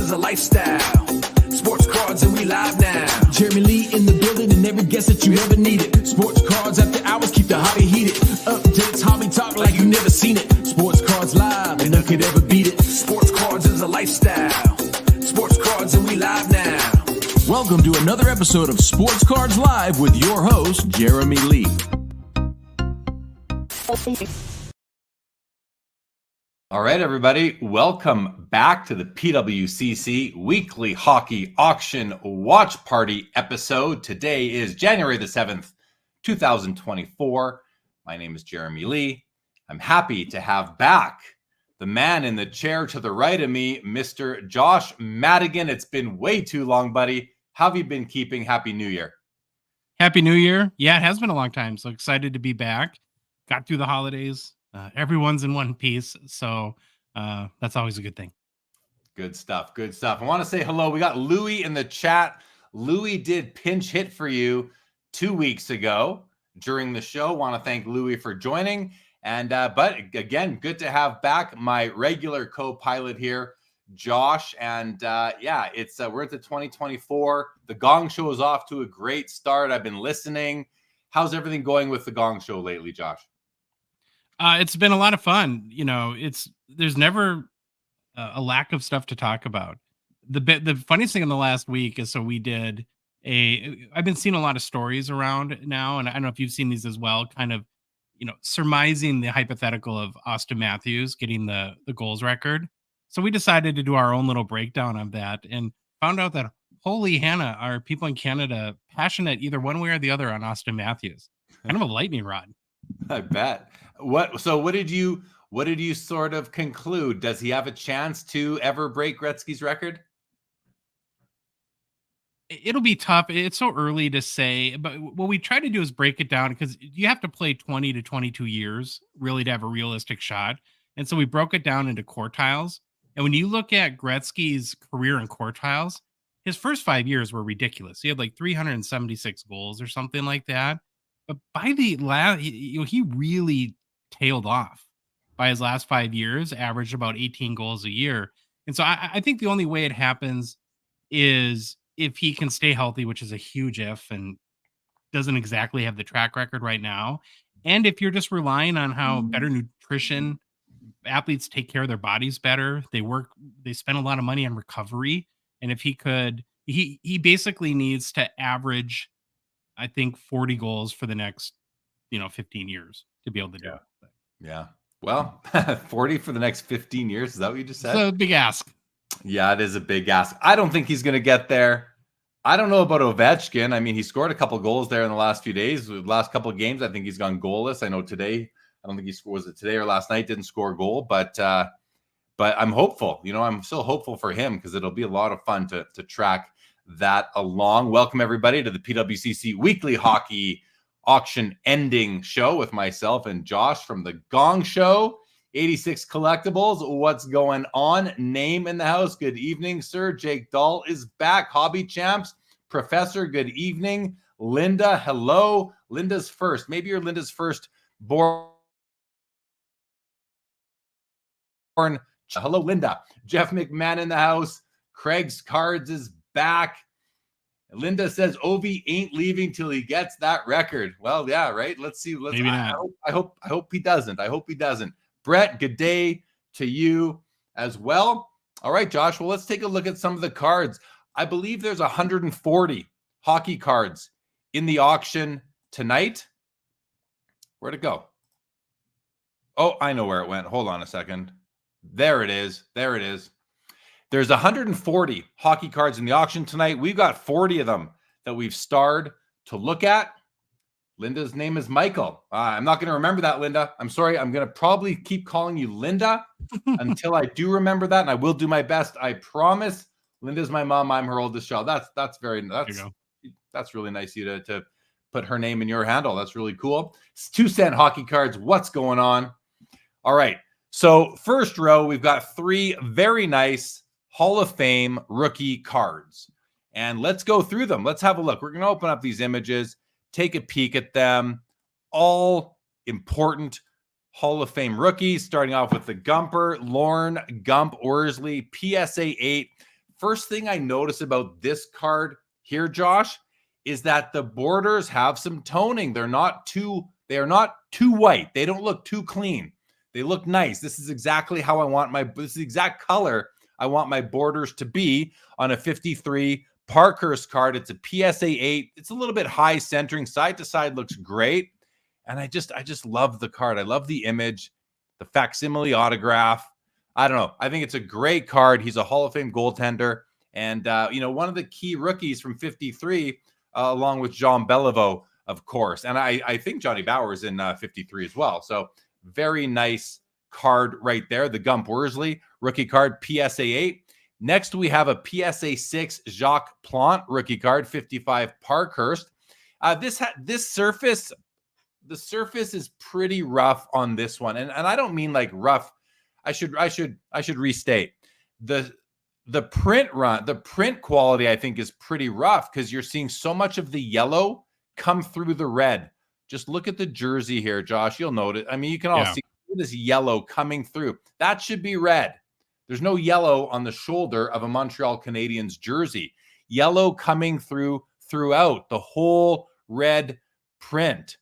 is a lifestyle. Sports cards and we live now. Jeremy Lee in the building and every guest that you ever needed. Sports cards after hours keep the hobby heated. Updates, hobby talk like you never seen it. Sports cards live and none could ever beat it. Sports cards is a lifestyle. Sports cards and we live now. Welcome to another episode of Sports Cards Live with your host, Jeremy Lee. All right, everybody, welcome back to the PWCC Weekly Hockey Auction Watch Party episode. Today is January the 7th, 2024. My name is Jeremy Lee. I'm happy to have back the man in the chair to the right of me, Mr. Josh Madigan. It's been way too long, buddy. How have you been keeping? Happy New Year. Happy New Year. Yeah, it has been a long time. So excited to be back. Got through the holidays. Everyone's in one piece. So that's always a good thing. Good stuff. Good stuff. I want to say hello. We got Louie in the chat. Louie did pinch hit for you 2 weeks ago during the show. Want to thank Louie for joining. And but again, good to have back my regular co-pilot here, Josh. And yeah, it's we're at the 2024. The Gong Show is off to a great start. I've been listening. How's everything going with the Gong Show lately, Josh? It's been a lot of fun. You know, there's never a lack of stuff to talk about. The funniest thing in the last week is I've been seeing a lot of stories around now, and I don't know if you've seen these as well, kind of, you know, surmising the hypothetical of Austin Matthews getting the goals record. So we decided to do our own little breakdown of that and found out that, holy Hannah, are people in Canada passionate either one way or the other on Austin Matthews? Kind of a lightning rod. I bet. What did you sort of conclude? Does he have a chance to ever break Gretzky's record? It'll be tough. It's so early to say, but what we try to do is break it down because you have to play 20 to 22 years really to have a realistic shot. And so we broke it down into quartiles. And when you look at Gretzky's career in quartiles, his first 5 years were ridiculous. He had like 376 goals or something like that. But by the last, he really tailed off by his last 5 years, averaged about 18 goals a year. And so I think the only way it happens is if he can stay healthy, which is a huge if, and doesn't exactly have the track record right now. And if you're just relying on how better nutrition, athletes take care of their bodies better, they spend a lot of money on recovery. And if he could, he basically needs to average, I think, 40 goals for the next, 15 years to be able to do it. Yeah. Well, 40 for the next 15 years. Is that what you just said? It's a big ask. Yeah, it is a big ask. I don't think he's going to get there. I don't know about Ovechkin. I mean, he scored a couple goals there in the last few days. The last couple of games, I think he's gone goalless. I know today, I don't think he scored, was it today or last night, didn't score a goal, but I'm hopeful. I'm still hopeful for him because it'll be a lot of fun to track that along. Welcome everybody to the PWCC Weekly Hockey Auction Ending Show with myself and Josh from the Gong Show. 86 Collectibles, what's going on? Name in the house. Good evening, sir. Jake Dahl is back. Hobby Champs, Professor, good evening. Linda, hello. Linda's first. Maybe you're Linda's first born. Hello, Linda. Jeff McMahon in the house. Craig's Cards is back. Linda says Ovi ain't leaving till he gets that record. Well, yeah, right. Let's see. Maybe not. I hope he doesn't. I hope he doesn't. Brett, good day to you as well. All right, Josh. Well, let's take a look at some of the cards. I believe there's 140 hockey cards in the auction tonight. Where'd it go? Oh, I know where it went. Hold on a second. There it is. There it is. There's 140 hockey cards in the auction tonight. We've got 40 of them that we've starred to look at. Linda's name is Michael. I'm not going to remember that, Linda. I'm sorry. I'm going to probably keep calling you Linda until I do remember that, and I will do my best. I promise. Linda's my mom. I'm her oldest child. That's really nice of you to put her name in your handle. That's really cool. It's 2-cent hockey cards. What's going on? All right. So first row, we've got 3 very nice Hall of Fame rookie cards. And let's go through them. Let's have a look. We're going to open up these images, take a peek at them. All important Hall of Fame rookies, starting off with the Gumper, Lorne, Gump, Worsley, PSA 8, first thing I notice about this card here, Josh, is that the borders have some toning. They are not too white. They don't look too clean. They look nice. This is exactly how I want this is the exact color I want my borders to be on a 53 Parkhurst card. It's a PSA 8. It's a little bit high centering, side to side, looks great. And I just love the card. I love the image, the facsimile autograph. I don't know. I think it's a great card. He's a Hall of Fame goaltender. And, one of the key rookies from 53, along with Jean Beliveau, of course. And I think Johnny Bauer's in 53 as well. So very nice card right there. The Gump Worsley rookie card, PSA 8. Next, we have a PSA 6 Jacques Plante rookie card, 55 Parkhurst. This surface, the surface is pretty rough on this one. And I don't mean like rough. I should restate. The print quality, I think, is pretty rough because you're seeing so much of the yellow come through the red. Just look at the jersey here, Josh. You'll notice. I mean, you can all see this yellow coming through. That should be red. There's no yellow on the shoulder of a Montreal Canadiens jersey. Yellow coming throughout the whole red print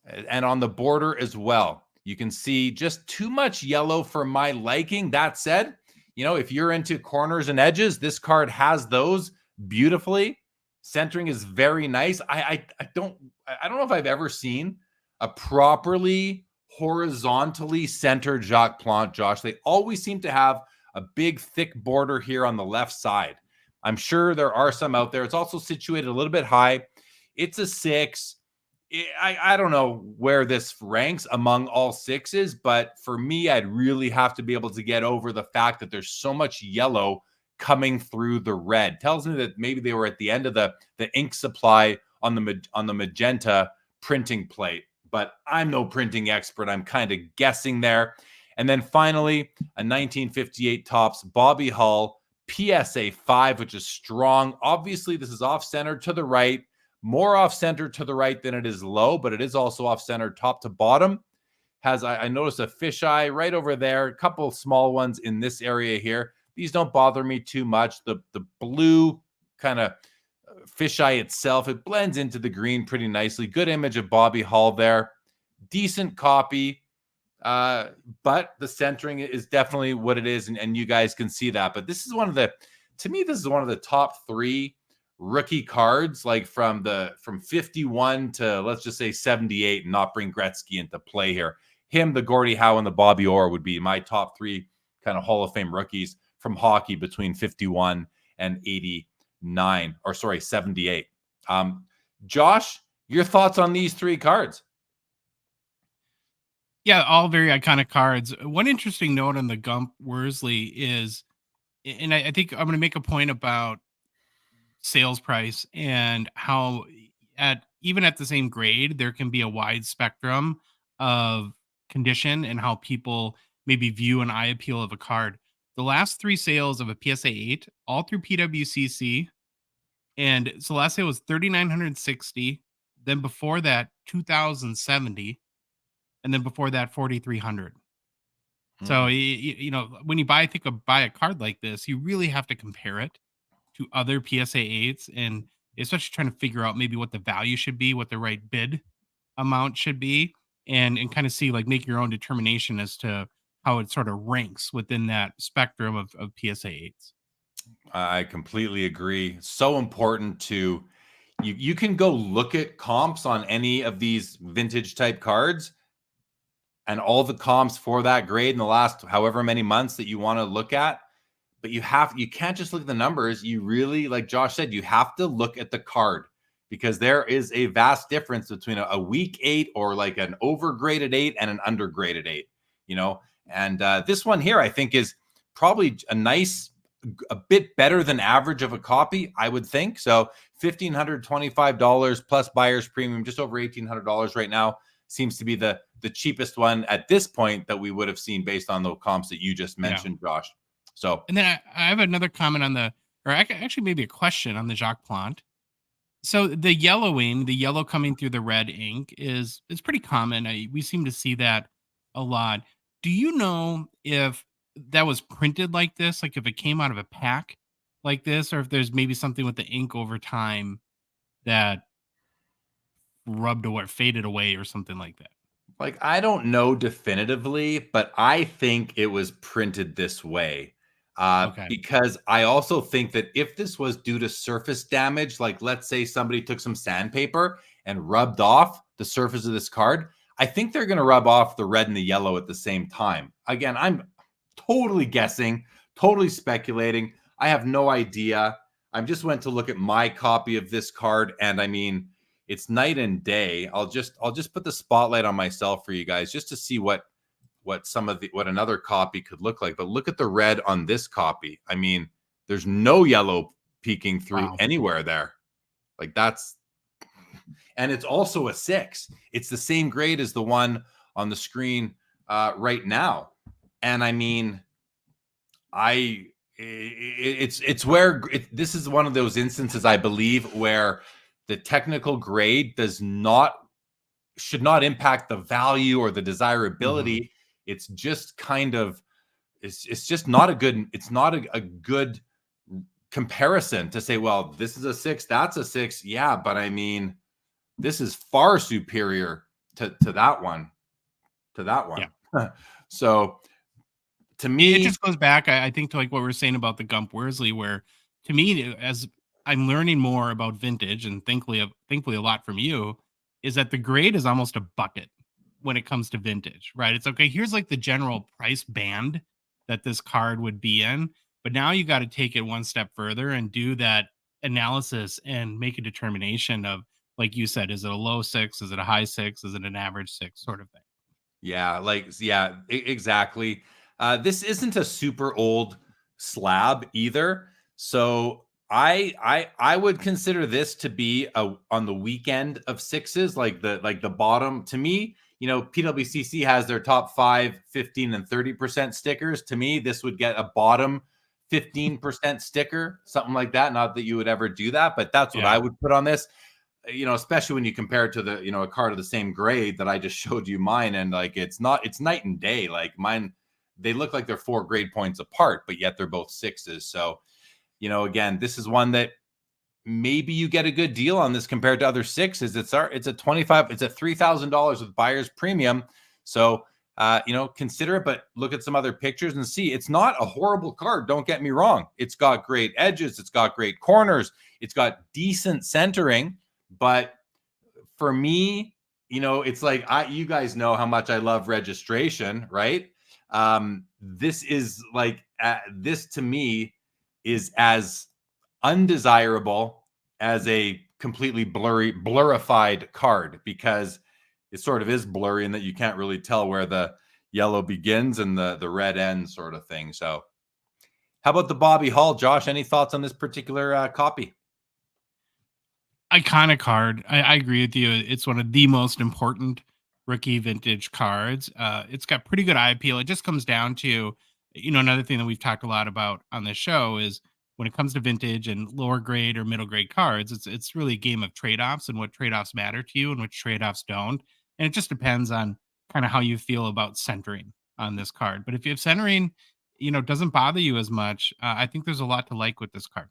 and on the border as well. You can see just too much yellow for my liking. That said, if you're into corners and edges, this card has those beautifully. Centering is very nice. I don't know if I've ever seen a properly horizontally centered Jacques Plante, Josh. They always seem to have a big, thick border here on the left side. I'm sure there are some out there. It's also situated a little bit high. It's a 6. I don't know where this ranks among all 6s, but for me, I'd really have to be able to get over the fact that there's so much yellow coming through the red. Tells me that maybe they were at the end of the ink supply on the magenta printing plate, but I'm no printing expert. I'm kind of guessing there. And then finally, a 1958 Topps Bobby Hull PSA 5, which is strong. Obviously, this is off-center to the right. More off-center to the right than it is low, but it is also off-center top to bottom. Has, I noticed a fisheye right over there, a couple small ones in this area here. These don't bother me too much. The blue kind of fisheye itself, it blends into the green pretty nicely. Good image of Bobby Hull there. Decent copy, but the centering is definitely what it is, and you guys can see that. But this is to me, this is one of the top 3 rookie cards, like from 51 to, let's just say, 78, and not bring Gretzky into play here. Him, the Gordie Howe, and the Bobby Orr would be my top 3 kind of Hall of Fame rookies from hockey between 51 and 78. Josh, your thoughts on these 3 cards? Yeah, all very iconic cards. One interesting note on the Gump Worsley is, and I think I'm going to make a point about sales price and how even at the same grade, there can be a wide spectrum of condition and how people maybe view an eye appeal of a card. The last 3 sales of a PSA 8, all through PWCC. And so last sale was $3,960. Then before that, $2,070. And then before that, $4,300. So, when you buy a card like this, you really have to compare it to other PSA 8s, and especially trying to figure out maybe what the value should be, what the right bid amount should be, and kind of see, like, make your own determination as to how it sort of ranks within that spectrum of PSA 8s. I completely agree. So important to you can go look at comps on any of these vintage type cards and all the comps for that grade in the last however many months that you want to look at. But you can't just look at the numbers. You really, like Josh said, you have to look at the card, because there is a vast difference between a weak 8 or like an overgraded 8 and an undergraded 8, And this one here, I think, is probably a bit better than average of a copy, I would think. So $1,525 plus buyer's premium, just over $1,800 right now, seems to be the cheapest one at this point that we would have seen based on the comps that you just mentioned, Josh. So, and then I have another comment on actually maybe a question on the Jacques Plante. So the yellow coming through the red ink is pretty common. We seem to see that a lot. Do you know if that was printed like this, like if it came out of a pack, like this, or if there's maybe something with the ink over time that rubbed away, faded away, or something like that. Like, I don't know definitively, but I think it was printed this way. Okay. Because I also think that if this was due to surface damage, like let's say somebody took some sandpaper and rubbed off the surface of this card, I think they're going to rub off the red and the yellow at the same time. Again, I'm totally guessing, totally speculating. I have no idea. I just went to look at my copy of this card, and I mean, it's night and day. I'll just put the spotlight on myself for you guys just to see what another copy could look like. But look at the red on this copy. I mean, there's no yellow peeking through anywhere there. Like that's, and it's also a 6. It's the same grade as the one on the screen right now. And I mean, it's where this is one of those instances, I believe, where the technical grade should not impact the value or the desirability. Mm-hmm. It's just kind of, it's just not a good, it's not a good comparison to say, well, this is a 6, that's a 6. Yeah. But I mean, this is far superior to that one, Yeah. So to me, it just goes back, I think, to like what we were saying about the Gump Worsley, where to me, as I'm learning more about vintage, and thankfully a lot from you, is that the grade is almost a bucket when it comes to vintage, right? It's okay, here's like the general price band that this card would be in, but now you got to take it one step further and do that analysis and make a determination of, like you said, is it a low 6? Is it a high 6? Is it an average 6 sort of thing? Yeah, exactly. This isn't a super old slab either. So I would consider this to be on the weekend of 6s, like the bottom. To me, PWCC has their top 5, 15, and 30% stickers. To me, this would get a bottom 15% sticker, something like that. Not that you would ever do that, but that's what I would put on this. Especially when you compare it to the, a card of the same grade that I just showed you mine. And like, it's night and day. Like mine, they look like they're 4 grade points apart, but yet they're both 6s. So, again, this is one that maybe you get a good deal on this compared to other 6s. It's a $3,000 with buyer's premium. So, consider it, but look at some other pictures and see it's not a horrible card. Don't get me wrong. It's got great edges. It's got great corners. It's got decent centering. But for me, it's like, you guys know how much I love registration, right? This is like, this to me is as undesirable as a completely blurrified card, because it sort of is blurry in that you can't really tell where the yellow begins and the red ends, sort of thing. So how about the Bobby Hull, Josh? Any thoughts on this particular copy? Iconic card. I agree with you. It's one of the most important rookie vintage cards. It's got pretty good eye appeal. It just comes down to, another thing that we've talked a lot about on this show is when it comes to vintage and lower grade or middle grade cards, it's really a game of trade-offs and what trade-offs matter to you and which trade-offs don't. And it just depends on kind of how you feel about centering on this card. But if centering, doesn't bother you as much, I think there's a lot to like with this card.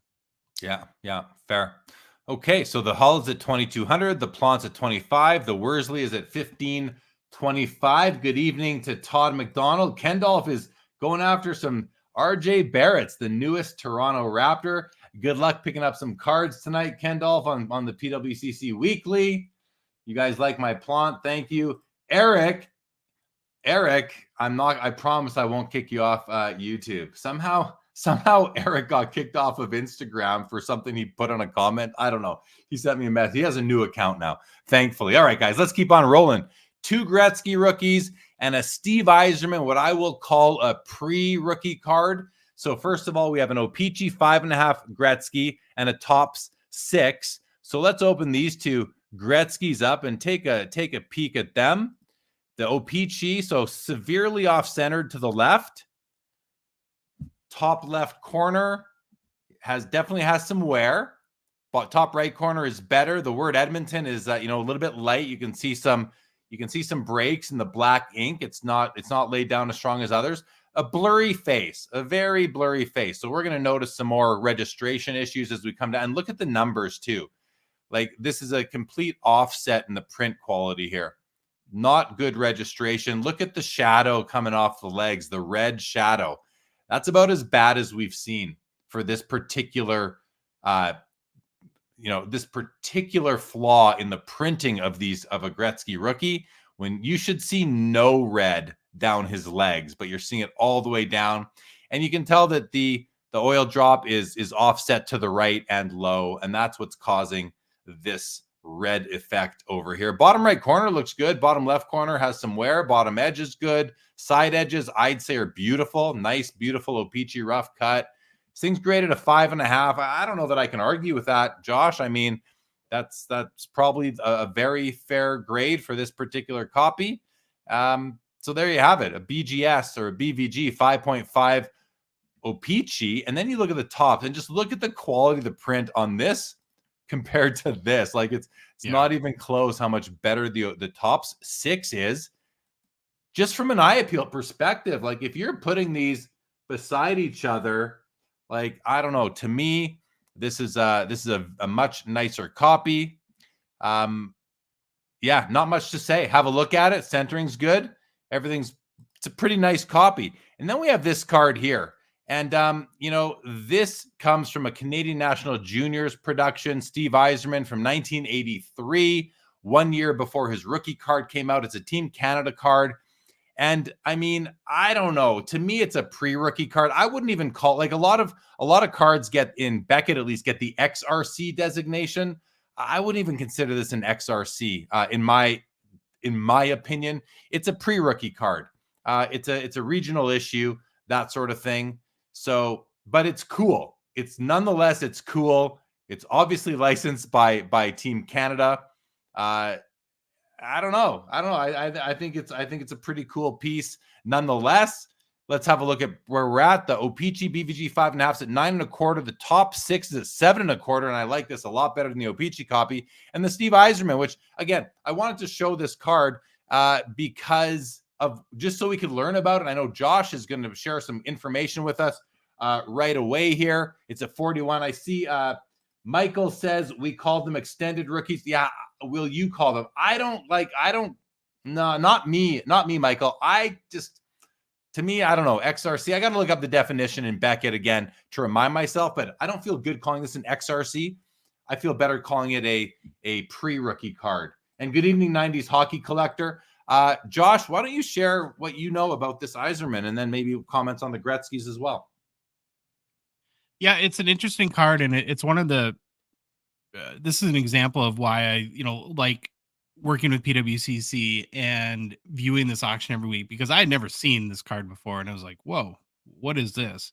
Yeah, fair. Okay, so the Hull is at 2,200, the Plant's at 25, the Worsley is at 1,525. Good evening to Todd McDonald. Kendolph is going after some RJ Barrett's, the newest Toronto Raptor. Good luck picking up some cards tonight, Kendolph, on the PWCC Weekly. You guys like my Plant? Thank you. Eric, I promise I won't kick you off YouTube. Somehow Eric got kicked off of Instagram for something he put on a comment. I don't know. He sent me a message. He has a new account now, thankfully. All right, guys, let's keep on rolling. 2 Gretzky rookies and a Steve Yzerman, what I will call a pre-rookie card. So first of all, we have an O-Pee-Chee 5.5 Gretzky and a Topps 6. So let's open these 2 Gretzky's up and take a peek at them. The O-Pee-Chee, so severely off-centered to the left. Top left corner definitely has some wear, but top right corner is better. The word Edmonton is a little bit light. You can see some breaks in the black ink. It's not laid down as strong as others. a blurry face, a very blurry face. So we're going to notice some more registration issues as we come down. And look at the numbers too. Like this is a complete offset in the print quality here. Not good registration. Look at the shadow coming off the legs, the red shadow. That's about as bad as we've seen for this particular, this particular flaw in the printing of a Gretzky rookie, when you should see no red down his legs, but you're seeing it all the way down. And you can tell that the oil drop is offset to the right and low, and that's what's causing this red effect over here. Bottom right corner looks good. Bottom left corner has some wear. Bottom edge is good. Side edges, I'd say, are beautiful. Nice, beautiful O-Pee-Chee rough cut. This thing's graded a 5.5. I don't know that I can argue with that, Josh. I mean, that's probably a very fair grade for this particular copy. So there you have it, a BGS or a BVG 5.5 O-Pee-Chee. And then you look at the top and just look at the quality of the print on this compared to this. Like it's not even close how much better the Topps 6 is. Just from an eye appeal perspective, like if you're putting these beside each other, like, I don't know, to me, this is a much nicer copy. Not much to say. Have a look at it. Centering's good. It's a pretty nice copy. And then we have this card here. And, this comes from a Canadian National Juniors production, Steve Yzerman from 1983, 1 year before his rookie card came out. It's a Team Canada card. And I mean, I don't know. To me, it's a pre-rookie card. I wouldn't even call, like a lot of cards get in Beckett, at least get the XRC designation. I wouldn't even consider this an XRC. In my opinion, it's a pre-rookie card. It's a regional issue, that sort of thing. So, but it's cool. It's cool. It's obviously licensed by Team Canada. I don't know. I think it's a pretty cool piece. Nonetheless, let's have a look at where we're at. The O-Pee-Chee BVG 5.5 is at 9.25. The top 6 is at 7.25, and I like this a lot better than the O-Pee-Chee copy. And the Steve Yzerman, which again, I wanted to show this card because of just so we could learn about it. I know Josh is going to share some information with us right away here. It's a 41. I see Michael says we called them extended rookies. Yeah, will you call them? No, not me, Michael. To me, I don't know. XRC. I got to look up the definition in Beckett again to remind myself, but I don't feel good calling this an XRC. I feel better calling it a pre-rookie card. And good evening, 90s hockey collector. Josh, why don't you share what you know about this Yzerman and then maybe comments on the Gretzky's as well? Yeah, it's an interesting card, and it's one of the. This is an example of why I, like working with PWCC and viewing this auction every week, because I had never seen this card before, and I was like, "Whoa, what is this?"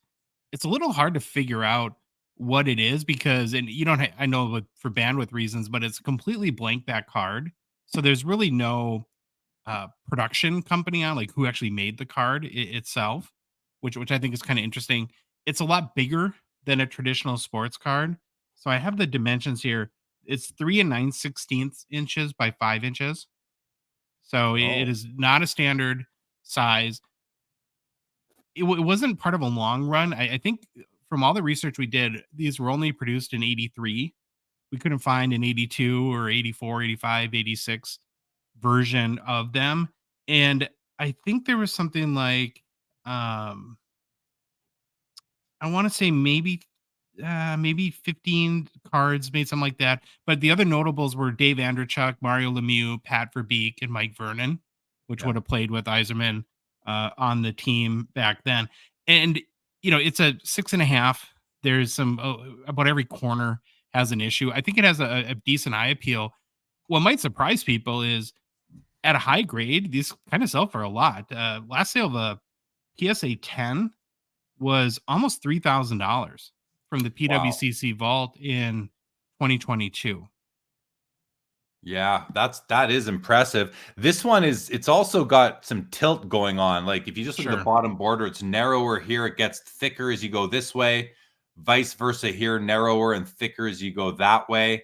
It's a little hard to figure out what it is because, and you don't. I know for bandwidth reasons, but it's a completely blank back card, so there's really no production company on like who actually made the card itself, which I think is kind of interesting. It's a lot bigger than a traditional sports card. So I have the dimensions here. It's 3 9/16 inches by 5 inches. So it is not a standard size. It wasn't part of a long run. I think from all the research we did, these were only produced in 83. We couldn't find an 82 or 84, 85, 86 version of them. And I think there was something like, I want to say maybe 15 cards, maybe something like that. But the other notables were Dave Andrechuk, Mario Lemieux, Pat Verbeek, and Mike Vernon, which would have played with Yzerman on the team back then. And, it's a 6.5. There's some, about every corner has an issue. I think it has a decent eye appeal. What might surprise people is at a high grade, these kind of sell for a lot. Last sale of a PSA 10 was almost $3,000 from the PWCC vault in 2022. Yeah, that is impressive. This one it's also got some tilt going on. Like if you just look at the bottom border, it's narrower here. It gets thicker as you go this way, vice versa here, narrower and thicker as you go that way.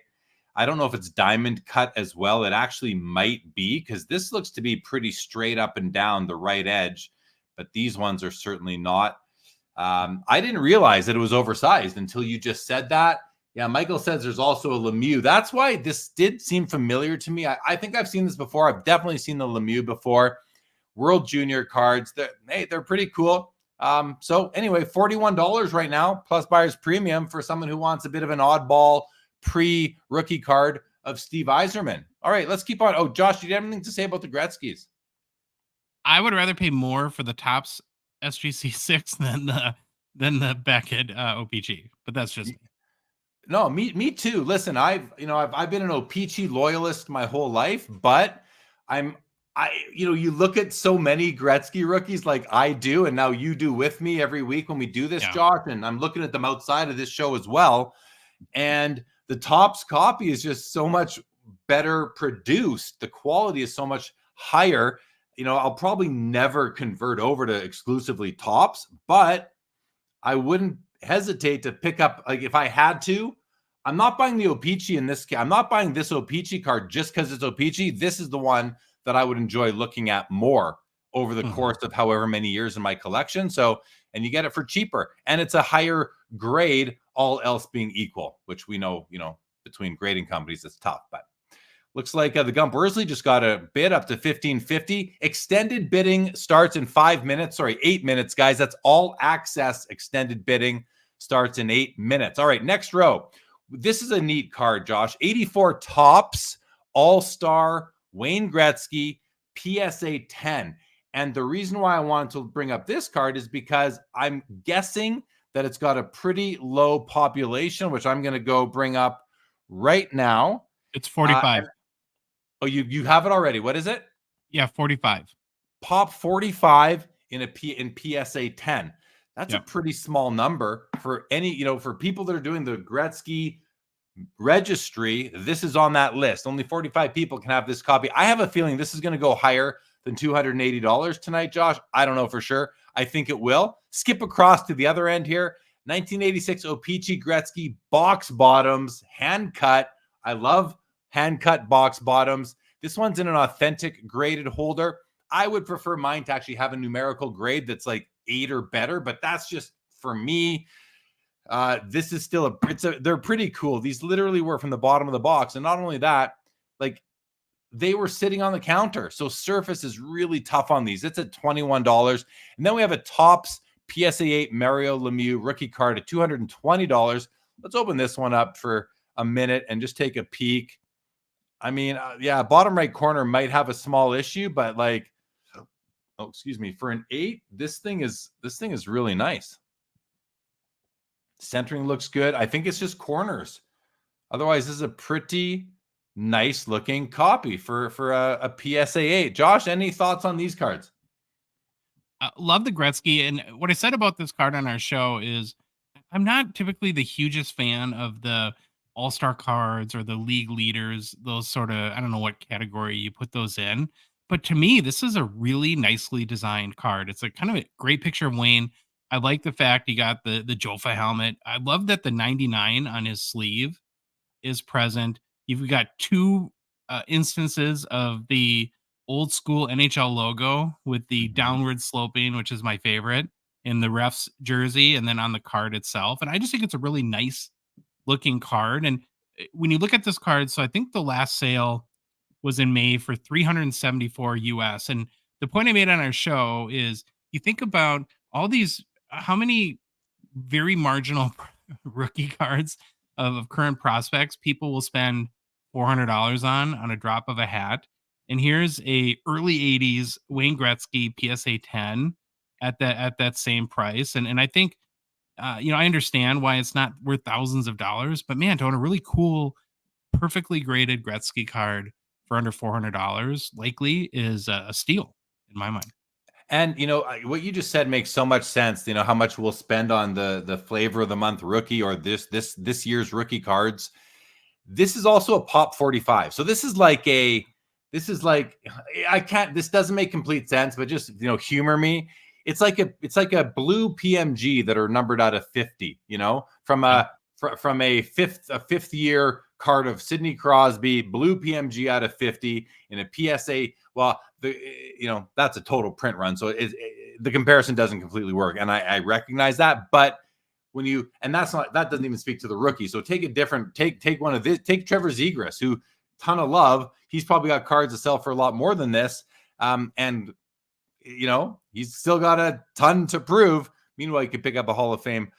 I don't know if it's diamond cut as well. It actually might be because this looks to be pretty straight up and down the right edge. but these ones are certainly not. I didn't realize that it was oversized until you just said that. Yeah, Michael says there's also a Lemieux. That's why this did seem familiar to me. I think I've seen this before. I've definitely seen the Lemieux before. World Junior cards. They're pretty cool. So anyway, $41 right now, plus buyer's premium for someone who wants a bit of an oddball pre-rookie card of Steve Yzerman. All right, let's keep on. Oh, Josh, do you have anything to say about the Gretzkys? I would rather pay more for the Topps SGC6 than the Beckett OPG, but that's just me. No, me too. Listen, I've been an OPG loyalist my whole life, but you look at so many Gretzky rookies like I do, and now you do with me every week when we do this, Josh, and I'm looking at them outside of this show as well. And the Topps copy is just so much better produced. The quality is so much higher. I'll probably never convert over to exclusively Topps, but I wouldn't hesitate to pick up, like, if I had to. I'm not buying the OPG in this case. I'm not buying this OPG card just because it's OPG. This is the one that I would enjoy looking at more over the course of however many years in my collection. So, and you get it for cheaper, and it's a higher grade, all else being equal, which we know, between grading companies, it's tough. But looks like the Gump Worsley just got a bid up to $15.50. Extended bidding starts in 8 minutes, guys. That's all access. Extended bidding starts in 8 minutes. All right, next row. This is a neat card, Josh. 84 Topps All-Star Wayne Gretzky PSA 10. And the reason why I wanted to bring up this card is because I'm guessing that it's got a pretty low population, which I'm going to go bring up right now. It's 45. Oh, you have it already. What is it? Yeah, 45. Pop 45 in PSA 10. That's a pretty small number for any, for people that are doing the Gretzky registry. This is on that list. Only 45 people can have this copy. I have a feeling this is going to go higher than $280 tonight, Josh. I don't know for sure. I think it will. Skip across to the other end here. 1986 O-Pee-Chee Gretzky box bottoms, hand cut. I love hand cut box bottoms. This one's in an authentic graded holder. I would prefer mine to actually have a numerical grade that's like 8 or better, but that's just for me. This is still they're pretty cool. These literally were from the bottom of the box. And not only that, like, they were sitting on the counter. So surface is really tough on these. It's at $21. And then we have a Topps PSA 8 Mario Lemieux rookie card at $220. Let's open this one up for a minute and just take a peek. I mean, bottom right corner might have a small issue, but like, for an 8, this thing is really nice. Centering looks good. I think it's just corners. Otherwise, this is a pretty nice looking copy for a PSA 8. Josh, any thoughts on these cards? Love the Gretzky. And what I said about this card on our show is I'm not typically the hugest fan of the all-star cards or the league leaders, those sort of, I don't know what category you put those in. But to me, this is a really nicely designed card. It's a kind of a great picture of Wayne. I like the fact he got the Jofa helmet. I love that the 99 on his sleeve is present. You've got 2 instances of the old school NHL logo with the downward sloping, which is my favorite, in the ref's jersey, and then on the card itself. And I just think it's a really nice looking card. And when you look at this card, so I think the last sale was in May for $374 US. And the point I made on our show is you think about all these, how many very marginal rookie cards of current prospects people will spend $400 on a drop of a hat. And here's a early 80s Wayne Gretzky PSA 10 at that same price. And I think, I understand why it's not worth thousands of dollars, but man, to own a really cool, perfectly graded Gretzky card for under $400 likely is a steal in my mind. And, what you just said makes so much sense. How much we'll spend on the flavor of the month rookie or this year's rookie cards. This is also a pop 45. So this doesn't make complete sense, but just, humor me. It's like a blue PMG that are numbered out of 50, from a fifth year card of Sidney Crosby, blue PMG out of 50 in a PSA. Well, that's a total print run. So the comparison doesn't completely work, and I recognize that. But when you, and that doesn't even speak to the rookie. So take one of this. Take Trevor Zegras, who ton of love. He's probably got cards to sell for a lot more than this, and he's still got a ton to prove. Meanwhile, you could pick up a Hall of Fame.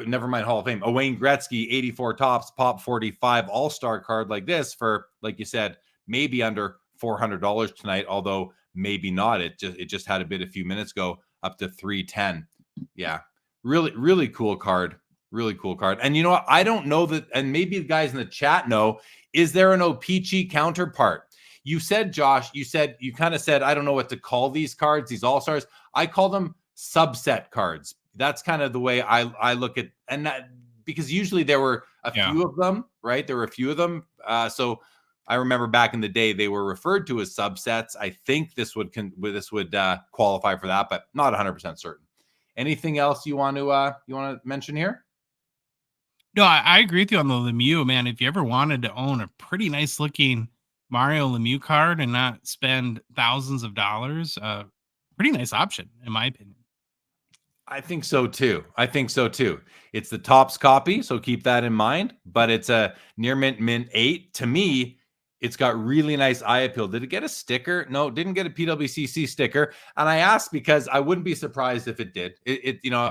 Never mind Hall of Fame, a Wayne Gretzky 84 Topps Pop 45 All-Star card like this for, like you said, maybe under $400 tonight, although maybe not. It just had a bid a few minutes ago, up to $310. Yeah, really cool card. Really cool card. And you know what? I don't know that, and maybe the guys in the chat know, is there an O-Pee-Chee counterpart? You said, Josh, you kind of said, I don't know what to call these cards, these All-Stars. I call them subset cards. That's kind of the way I look at, and that, because usually there were a few of them, right? There were a few of them. So I remember back in the day, they were referred to as subsets. I think this would qualify for that, but not 100% certain. Anything else you want to mention here? No, I agree with you on the Lemieux, man. If you ever wanted to own a pretty nice looking Mario Lemieux card and not spend thousands of dollars, pretty nice option, in my opinion. I think so too. It's the Topps copy, so keep that in mind. But it's a near mint 8. To me, it's got really nice eye appeal. Did it get a sticker? No, it didn't get a PWCC sticker. And I asked because I wouldn't be surprised if it did.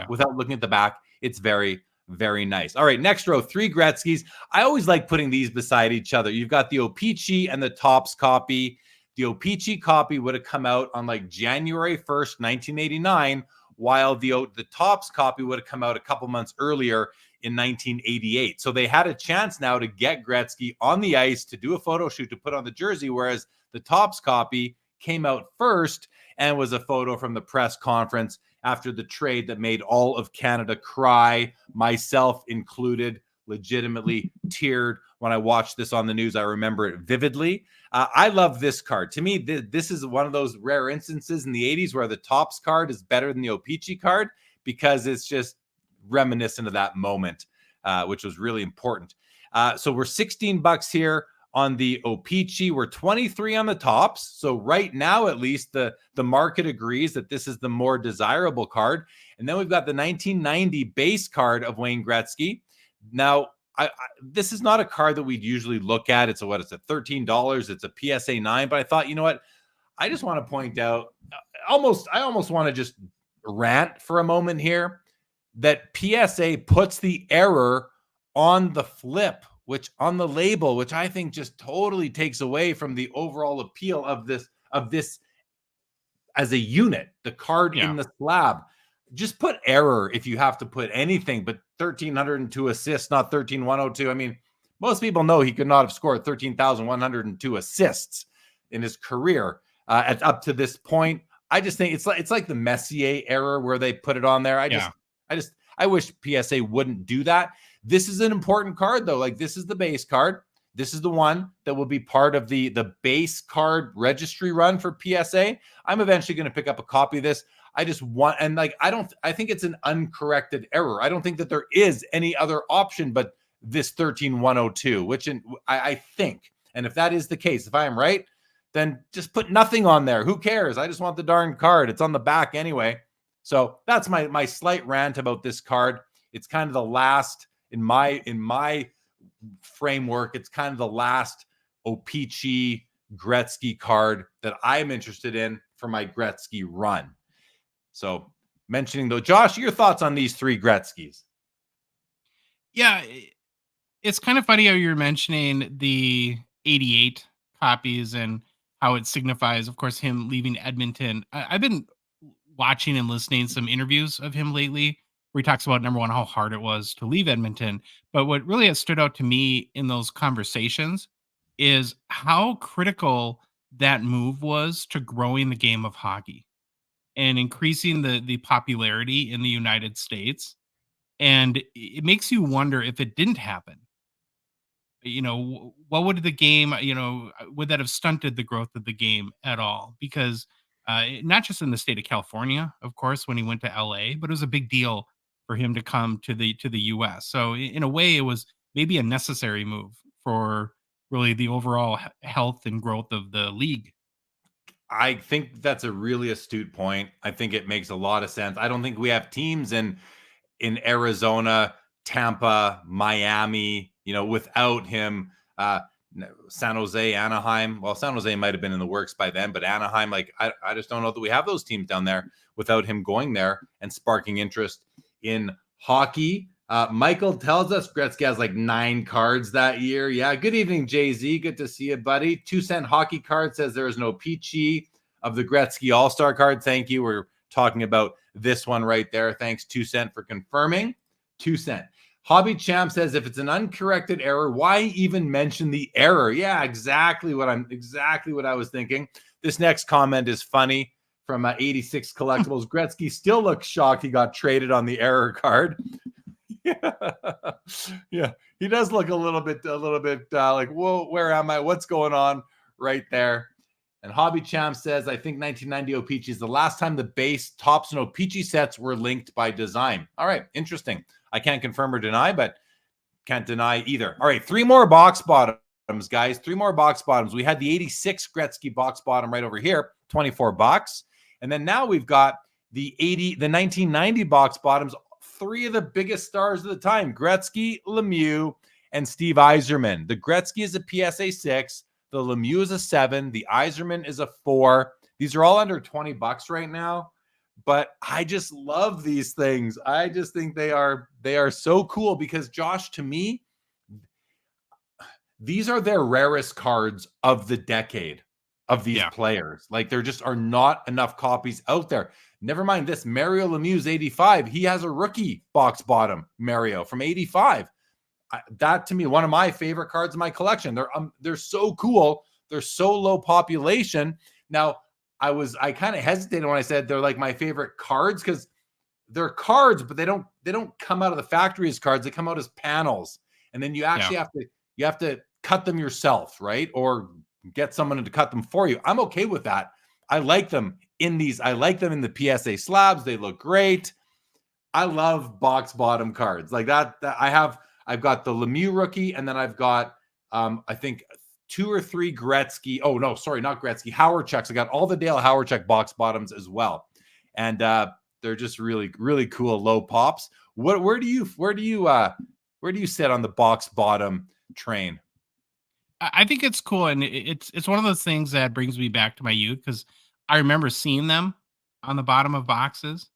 Without looking at the back, it's very, very nice. All right, next row, 3 Gretzkys. I always like putting these beside each other. You've got the O-Pee-Chee and the Topps copy. The O-Pee-Chee copy would have come out on like January 1st, 1989, while the Topps copy would have come out a couple months earlier in 1988. So they had a chance now to get Gretzky on the ice to do a photo shoot to put on the jersey, whereas the Topps copy came out first and was a photo from the press conference after the trade that made all of Canada cry, myself included. Legitimately teared when I watched this on the news. I remember it vividly. I love this card. To me, this is one of those rare instances in the 80s where the Topps card is better than the O-Pee-Chee card because it's just reminiscent of that moment, which was really important. So we're $16 here on the O-Pee-Chee. We're 23 on the Topps. So right now, at least, the market agrees that this is the more desirable card. And then we've got the 1990 base card of Wayne Gretzky. Now, this is not a card that we'd usually look at. It's a $13. It's a PSA 9. But I thought, you know what? I just want to point out, I almost want to just rant for a moment here that PSA puts the error on the flip, which on the label, which I think just totally takes away from the overall appeal of this as a unit, the card in the slab. Just put error if you have to put anything, but 1,302 assists, not 13,102. I mean, most people know he could not have scored 13,102 assists in his career up to this point. I just think it's like the Messier error where they put it on there. I wish PSA wouldn't do that. This is an important card though. Like, this is the base card. This is the one that will be part of the base card registry run for PSA. I'm eventually going to pick up a copy of this. I just want, and like, I think it's an uncorrected error. I don't think that there is any other option but this 13,102, which I think, and if that is the case, if I am right, then just put nothing on there. Who cares? I just want the darn card. It's on the back anyway. So that's my slight rant about this card. It's kind of the last, in my framework, it's kind of the last O-Pee-Chee Gretzky card that I'm interested in for my Gretzky run. So mentioning though, Josh, your thoughts on these 3 Gretzkys? Yeah, it's kind of funny how you're mentioning the 88 copies and how it signifies, of course, him leaving Edmonton. I've been watching and listening to some interviews of him lately where he talks about, number one, how hard it was to leave Edmonton. But what really has stood out to me in those conversations is how critical that move was to growing the game of hockey and increasing the popularity in the United States. And it makes you wonder, if it didn't happen, what would the game, would that have stunted the growth of the game at all? Because not just in the state of California, of course, when he went to LA, but it was a big deal for him to come to the US. So in a way, it was maybe a necessary move for really the overall health and growth of the league. I think that's a really astute point. I think it makes a lot of sense. I don't think we have teams in Arizona, Tampa, Miami, without him. San Jose, Anaheim. Well, San Jose might have been in the works by then, but Anaheim, like I just don't know that we have those teams down there without him going there and sparking interest in hockey. Michael tells us Gretzky has like 9 cards that year. Yeah. Good evening, Jay-Z. Good to see you, buddy. 2-cent Hockey Card says there is no peachy of the Gretzky All-Star card. Thank you. We're talking about this one right there. Thanks, 2-cent, for confirming. 2-cent. Hobby Champ says if it's an uncorrected error, why even mention the error? Yeah, exactly what I was thinking. This next comment is funny from 86 Collectibles. Gretzky still looks shocked he got traded on the error card. Yeah, he does look a little bit like, whoa, where am I? What's going on right there? And Hobby Champ says, I think 1990 O-Pee-Chee is the last time the base, tops, and O-Pee-Chee sets were linked by design. All right, interesting. I can't confirm or deny, but can't deny either. All right, 3 more box bottoms, guys. 3 more box bottoms. We had the 86 Gretzky box bottom right over here, $24. And then now we've got the 1990 box bottoms, 3 of the biggest stars of the time, Gretzky, Lemieux, and Steve Yzerman. The Gretzky is a PSA 6. The Lemieux is a 7. The Yzerman is a 4. These are all under $20 right now. But I just love these things. I just think they are so cool because, Josh, to me, these are their rarest cards of the decade of these players. Like, there just are not enough copies out there. Never mind this. Mario Lemieux's 85. He has a rookie box bottom Mario from 85. That, to me, one of my favorite cards in my collection. They're so cool. They're so low population. Now, I kind of hesitated when I said they're like my favorite cards because they're cards, but they don't come out of the factory as cards. They come out as panels, and then you actually have to cut them yourself, right? Or get someone to cut them for you. I'm okay with that. I like them in these. I like them in the PSA slabs. They look great. I love box bottom cards like that. I've got the Lemieux rookie, and then I've got I think 2 or 3 Gretzky. Oh, no, sorry, not Gretzky. Howard Chucks. I got all the Dale Howard Chuck box bottoms as well. And they're just really, really cool low pops. Where do you sit on the box bottom train? I think it's cool. And it's one of those things that brings me back to my youth because I remember seeing them on the bottom of boxes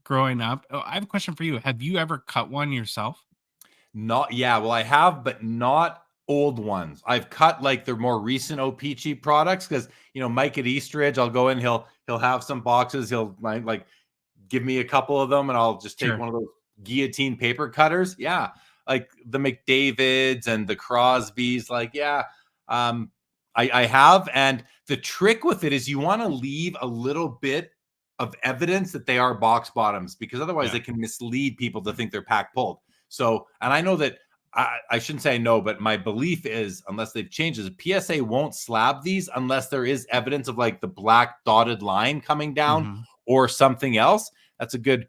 growing up. Oh, I have a question for you. Have you ever cut one yourself? Well, I have, but not old ones. I've cut like the more recent O-Pee-Chee products because Mike at Eastridge, I'll go in, he'll have some boxes, he'll like give me a couple of them, and I'll just take one of those guillotine paper cutters. Yeah, like the McDavids and the Crosbys. Like, I have, and the trick with it is you want to leave a little bit of evidence that they are box bottoms because otherwise they can mislead people to think they're pack pulled. So, and I know that. I shouldn't say no, but my belief is, unless they've changed, is PSA won't slab these unless there is evidence of like the black dotted line coming down or something else. That's a good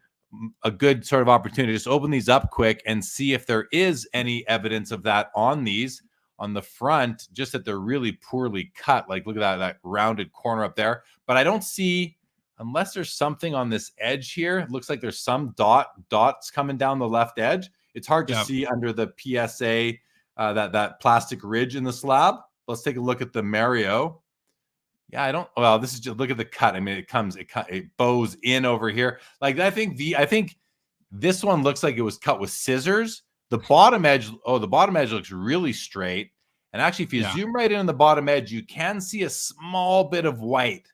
sort of opportunity. Just open these up quick and see if there is any evidence of that on these on the front, just that they're really poorly cut. Like, look at that rounded corner up there. But I don't see, unless there's something on this edge here, it looks like there's some dots coming down the left edge. It's hard to see under the PSA, that plastic ridge in the slab. Let's take a look at the Mario. Yeah, this is just, look at the cut. I mean, it bows in over here. Like, I think this one looks like it was cut with scissors. The bottom edge looks really straight. And actually, if you zoom right in on the bottom edge, you can see a small bit of white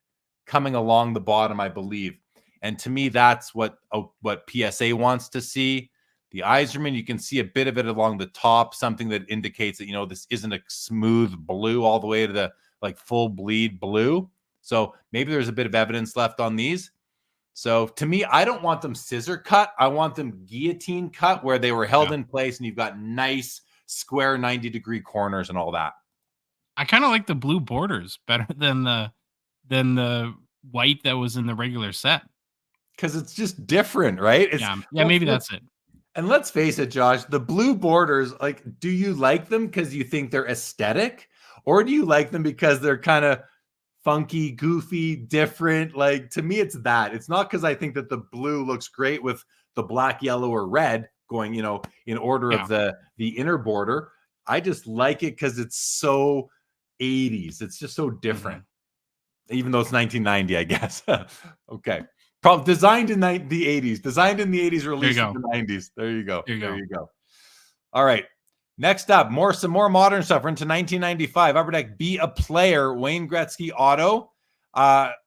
coming along the bottom, I believe. And to me, that's what PSA wants to see. The Yzerman, you can see a bit of it along the top, something that indicates that, this isn't a smooth blue all the way to the like full bleed blue. So maybe there's a bit of evidence left on these. So to me, I don't want them scissor cut. I want them guillotine cut where they were held in place and you've got nice square 90-degree corners and all that. I kind of like the blue borders better than the white that was in the regular set. Because it's just different, right? Maybe that's it. And let's face it, Josh, the blue borders, like, do you like them because you think they're aesthetic? Or do you like them because they're kind of funky, goofy, different. Like, to me, it's that. It's not because I think that the blue looks great with the black, yellow, or red going, in order of the inner border. I just like it because it's so 80s. It's just so different. Even though it's 1990, I guess. Okay. Probably designed in the 80s. Designed in the 80s, released in the 90s. There you go. There you go. All right. Next up, some more modern stuff. We're into 1995. Upper Deck Be a Player, Wayne Gretzky auto.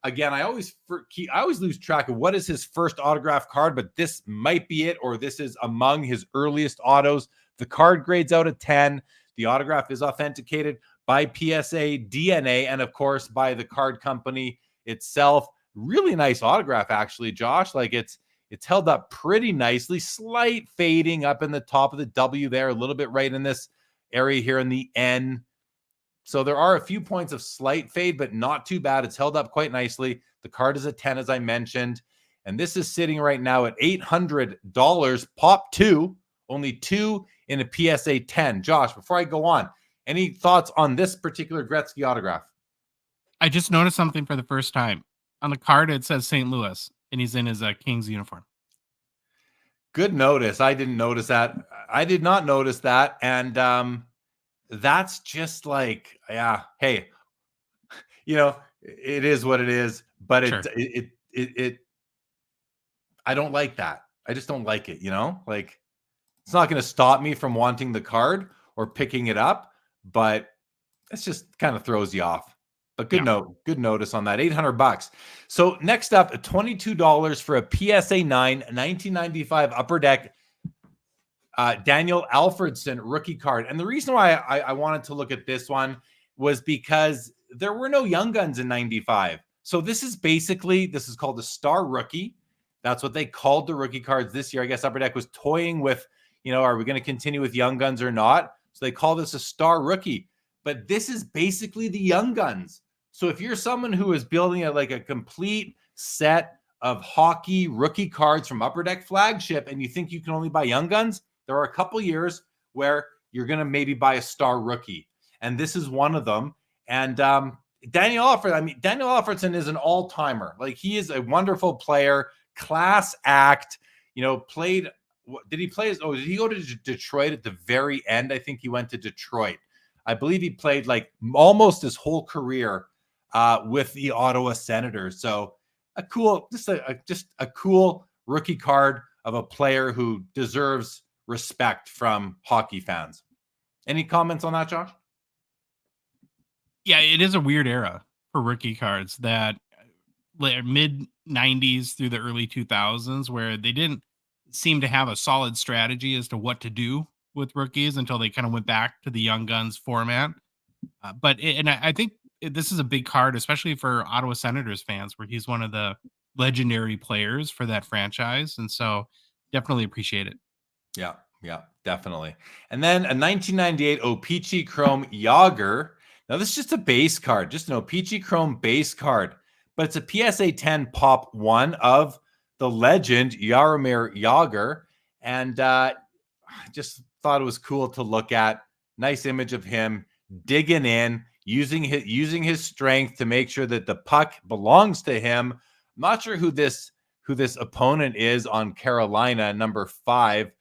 Again, I always lose track of what is his first autograph card, but this might be it, or this is among his earliest autos. The card grades out of 10. The autograph is authenticated by PSA DNA, and of course by the card company itself. Really nice autograph, actually, Josh. Like, it's held up pretty nicely. Slight fading up in the top of the W there, a little bit right in this area here in the N. So there are a few points of slight fade, but not too bad. It's held up quite nicely. The card is a 10, as I mentioned. And this is sitting right now at $800. Pop 2, only 2 in a PSA 10. Josh, before I go on, any thoughts on this particular Gretzky autograph? I just noticed something for the first time. On the card, it says St. Louis, and he's in his Kings uniform. Good notice. I didn't notice that. I did not notice that. And that's just like, yeah, hey, it is what it is. But Sure. I don't like that. I just don't like it, Like, it's not going to stop me from wanting the card or picking it up, but it's just kind of throws you off. But good notice on that. $800. So next up, $22 for a PSA 9 1995 Upper Deck Daniel Alfredsson rookie card. And the reason why I wanted to look at this one was because there were no Young Guns in 95. So this is called a Star Rookie. That's what they called the rookie cards this year. I guess Upper Deck was toying with, are we going to continue with Young Guns or not? So they call this a Star Rookie. But this is basically the Young Guns. So if you're someone who is building a complete set of hockey rookie cards from Upper Deck Flagship and you think you can only buy Young Guns, there are a couple years where you're going to maybe buy a Star Rookie. And this is one of them. And Daniel Alfredsson is an all-timer. Like, he is a wonderful player, class act, played. Did he play? Did he go to Detroit at the very end? I think he went to Detroit. I believe he played like almost his whole career with the Ottawa Senators. So just a cool rookie card of a player who deserves respect from hockey fans. Any comments on that, Josh? Yeah, it is a weird era for rookie cards, that mid 90s through the early 2000s, where they didn't seem to have a solid strategy as to what to do with rookies until they kind of went back to the Young Guns format. I think this is a big card, especially for Ottawa Senators fans, where he's one of the legendary players for that franchise. And so definitely appreciate it. Yeah, definitely. And then a 1998 O-Pee-Chee Chrome Yager. Now, this is just a base card, just an O-Pee-Chee Chrome base card, but it's a PSA 10 Pop 1 of the legend Jaromir Jagr. And I just thought it was cool to look at. Nice image of him digging in, using his strength to make sure that the puck belongs to him. I'm not sure who this opponent is on Carolina, number 5.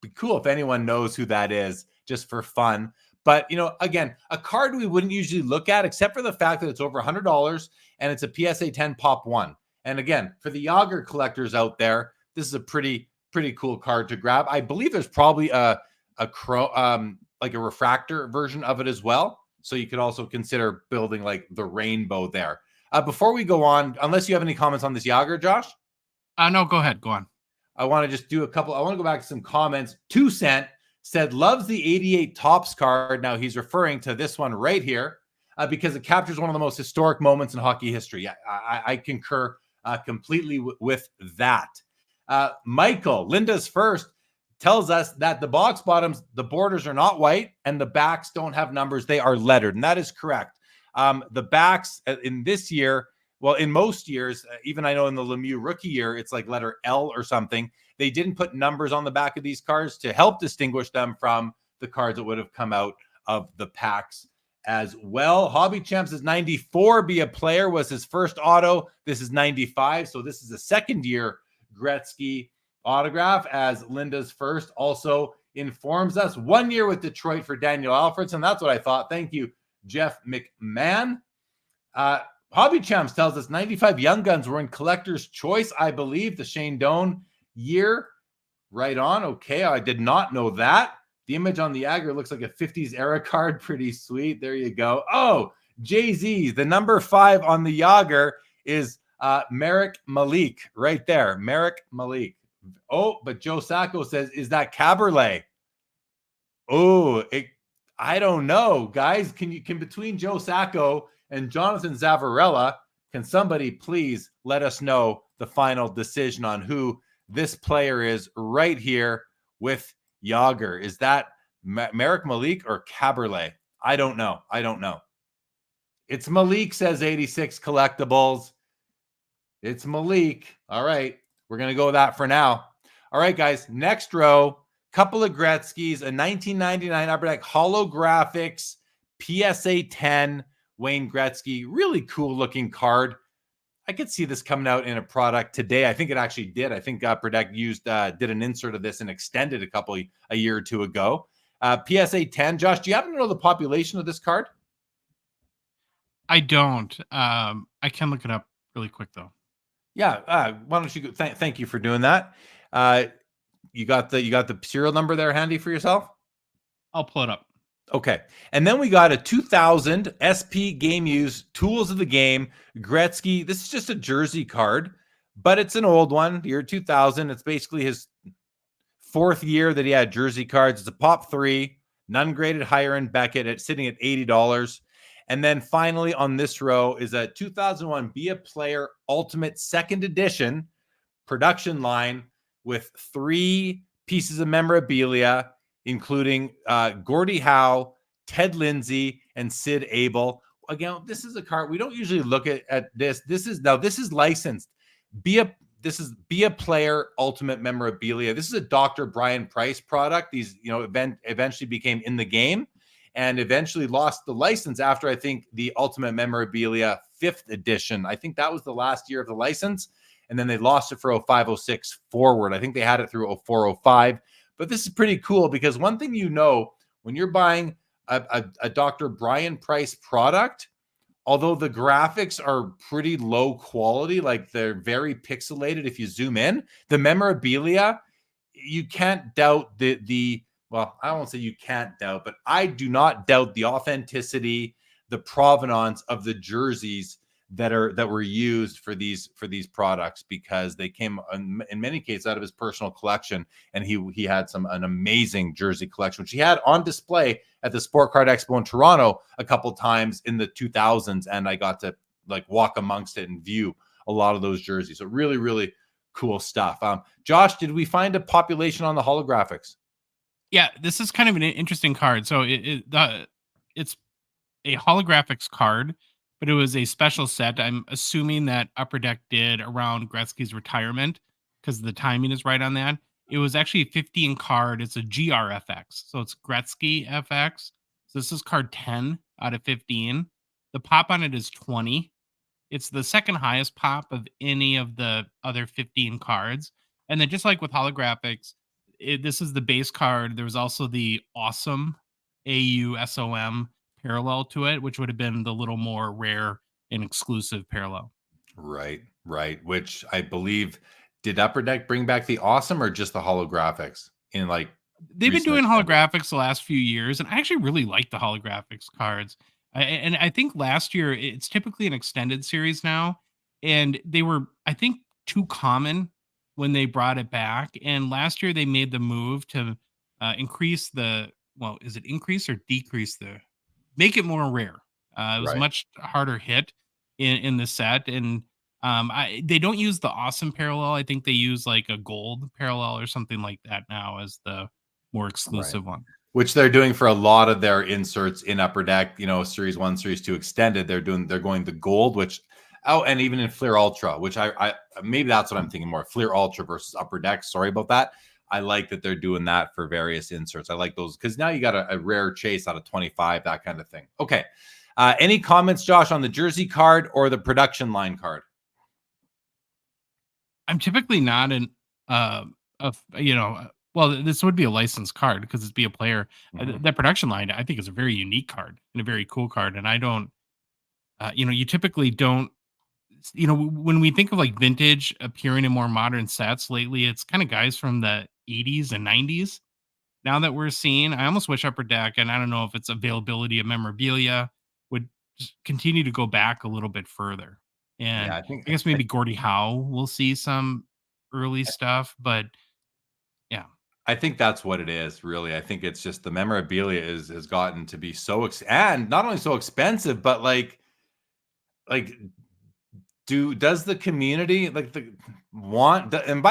Be cool if anyone knows who that is, just for fun. But, again, a card we wouldn't usually look at, except for the fact that it's over $100 and it's a PSA 10 Pop 1. And again, for the Yager collectors out there, this is a pretty cool card to grab. I believe there's probably a refractor version of it as well. So you could also consider building like the rainbow there. Before we go on, unless you have any comments on this Yager, Josh? No, go ahead. Go on. I want to just do I want to go back to some comments. 2 Cent said, loves the 88 Topps card. Now he's referring to this one right here because it captures one of the most historic moments in hockey history. I concur completely with that. Michael, Linda's First, tells us that the box bottoms, the borders are not white and the backs don't have numbers. They are lettered. And that is correct. The backs in this year, well, in most years, even I know in the Lemieux rookie year, it's like letter L or something. They didn't put numbers on the back of these cards to help distinguish them from the cards that would have come out of the packs. as well. Hobby Champs is 94. Be a Player was his first auto. This is 95. So this is a second year Gretzky autograph, as Linda's first also informs us. 1 year with Detroit for Daniel Alfredson. That's what I thought. Thank you, Jeff McMahon. Hobby Champs tells us 95 Young Guns were in Collector's Choice, I believe, the Shane Doan year. Right on. Okay, I did not know that. The image on the Yager looks like a 50s era card. Pretty sweet. There you go. Oh, Jay-Z, the number 5 on the Yager is Merrick Malik right there. Merrick Malik. Oh, but Joe Sacco says, is that Caberlet? Oh, I don't know, guys. Can between Joe Sacco and Jonathan Zavarella, can somebody please let us know the final decision on who this player is right here with Yager? Is that Merrick Malik or Caberlet? I don't know. It's Malik, says 86 Collectibles. It's Malik. All right. We're going to go with that for now. All right, guys. Next row, couple of Gretzky's, a 1999 Upper Deck holographics PSA 10 Wayne Gretzky. Really cool looking card. I could see this coming out in a product today. I think it actually did. I think Upper Deck did an insert of this and extended a year or two ago. PSA 10. Josh, do you happen to know the population of this card? I don't. I can look it up really quick though. Yeah. Why don't you go? Thank you for doing that. You got the serial number there handy for yourself? I'll pull it up. Okay. And then we got a 2000 SP Game Use Tools of the Game Gretzky. This is just a jersey card, but it's an old one, year 2000. It's basically his 4th year that he had jersey cards. It's a Pop 3, none graded higher in Beckett. It's sitting at $80. And then finally on this row is a 2001 Be a Player Ultimate 2nd Edition production line with 3 pieces of memorabilia, including Gordie Howe, Ted Lindsay, and Sid Abel. Again, this is a card we don't usually look at this. This is licensed. This is Be a Player Ultimate Memorabilia. This is a Dr. Brian Price product. These, eventually became In the Game and eventually lost the license after, I think, the Ultimate Memorabilia 5th edition. I think that was the last year of the license. And then they lost it for 05-06 forward. I think they had it through 04-05. But this is pretty cool because one thing when you're buying a Dr. Brian Price product, although the graphics are pretty low quality, like they're very pixelated if you zoom in, the memorabilia, you can't doubt well, I won't say you can't doubt, but I do not doubt the authenticity, the provenance of the jerseys that were used for these products, because they came in many cases out of his personal collection, and he had an amazing jersey collection, which he had on display at the Sport Card Expo in Toronto a couple times in the 2000s, and I got to walk amongst it and view a lot of those jerseys. So really, really cool stuff. Josh, did we find a population on the holographics? Yeah, this is kind of an interesting card. So it's a holographics card, but it was a special set. I'm assuming that Upper Deck did around Gretzky's retirement because the timing is right on that. It was actually a 15 card. It's a GRFX. So it's Gretzky FX. So this is card 10 out of 15. The pop on it is 20. It's the second highest pop of any of the other 15 cards. And then just like with holographics, this is the base card. There was also the awesome AUSOM parallel to it, which would have been the little more rare and exclusive parallel. Right. Which I believe, did Upper Deck bring back the awesome or just the holographics? They've been doing holographics the last few years, and I actually really like the holographics cards. And I think last year, it's typically an extended series now, and they were, I think, too common when they brought it back. And last year they made the move to increase is it increase or decrease make it more rare. It was a much harder hit in the set. And they don't use the awesome parallel. I think they use like a gold parallel or something like that now as the more exclusive one. Which they're doing for a lot of their inserts in Upper Deck, Series 1, Series 2 extended. They're going the gold, which and even in Fleer Ultra, which I maybe that's what I'm thinking more, Fleer Ultra versus Upper Deck. Sorry about that. I like that they're doing that for various inserts. I like those because now you got a rare chase out of 25, that kind of thing. Okay. Any comments, Josh, on the jersey card or the production line card? I'm typically not well, this would be a licensed card because it's be a player. That production line, I think, is a very unique card and a very cool card. And I don't, you typically don't, when we think of like vintage appearing in more modern sets lately, it's kind of guys from the 80s and 90s now that we're seeing. I almost wish Upper Deck, and I don't know if it's availability of memorabilia, would just continue to go back a little bit further. And Yeah, I guess maybe Gordie Howe will see some early stuff, but yeah. I think that's what it is, really. I think it's just the memorabilia has gotten to be so and not only so expensive, but like does the community and by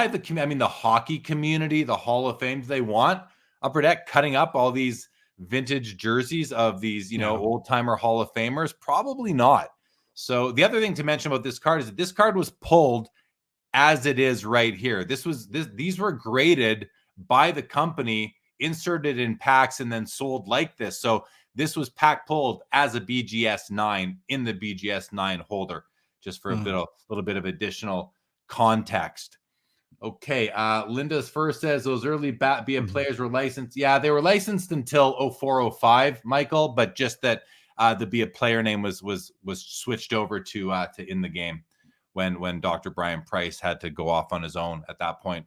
the community I mean the hockey community, the Hall of Fame, do they want Upper Deck cutting up all these vintage jerseys of these, old timer Hall of Famers? Probably not. So the other thing to mention about this card is that this card was pulled as it is right here. These were graded by the company, inserted in packs, and then sold like this. So this was pack pulled as a BGS 9 in the BGS 9 holder, just for a little bit of additional context. Okay, Linda's first says those early BM players were licensed. Yeah, they were licensed until 0405, Michael, but just that the Be a Player name was switched over to In the Game when Dr. Brian Price had to go off on his own at that point.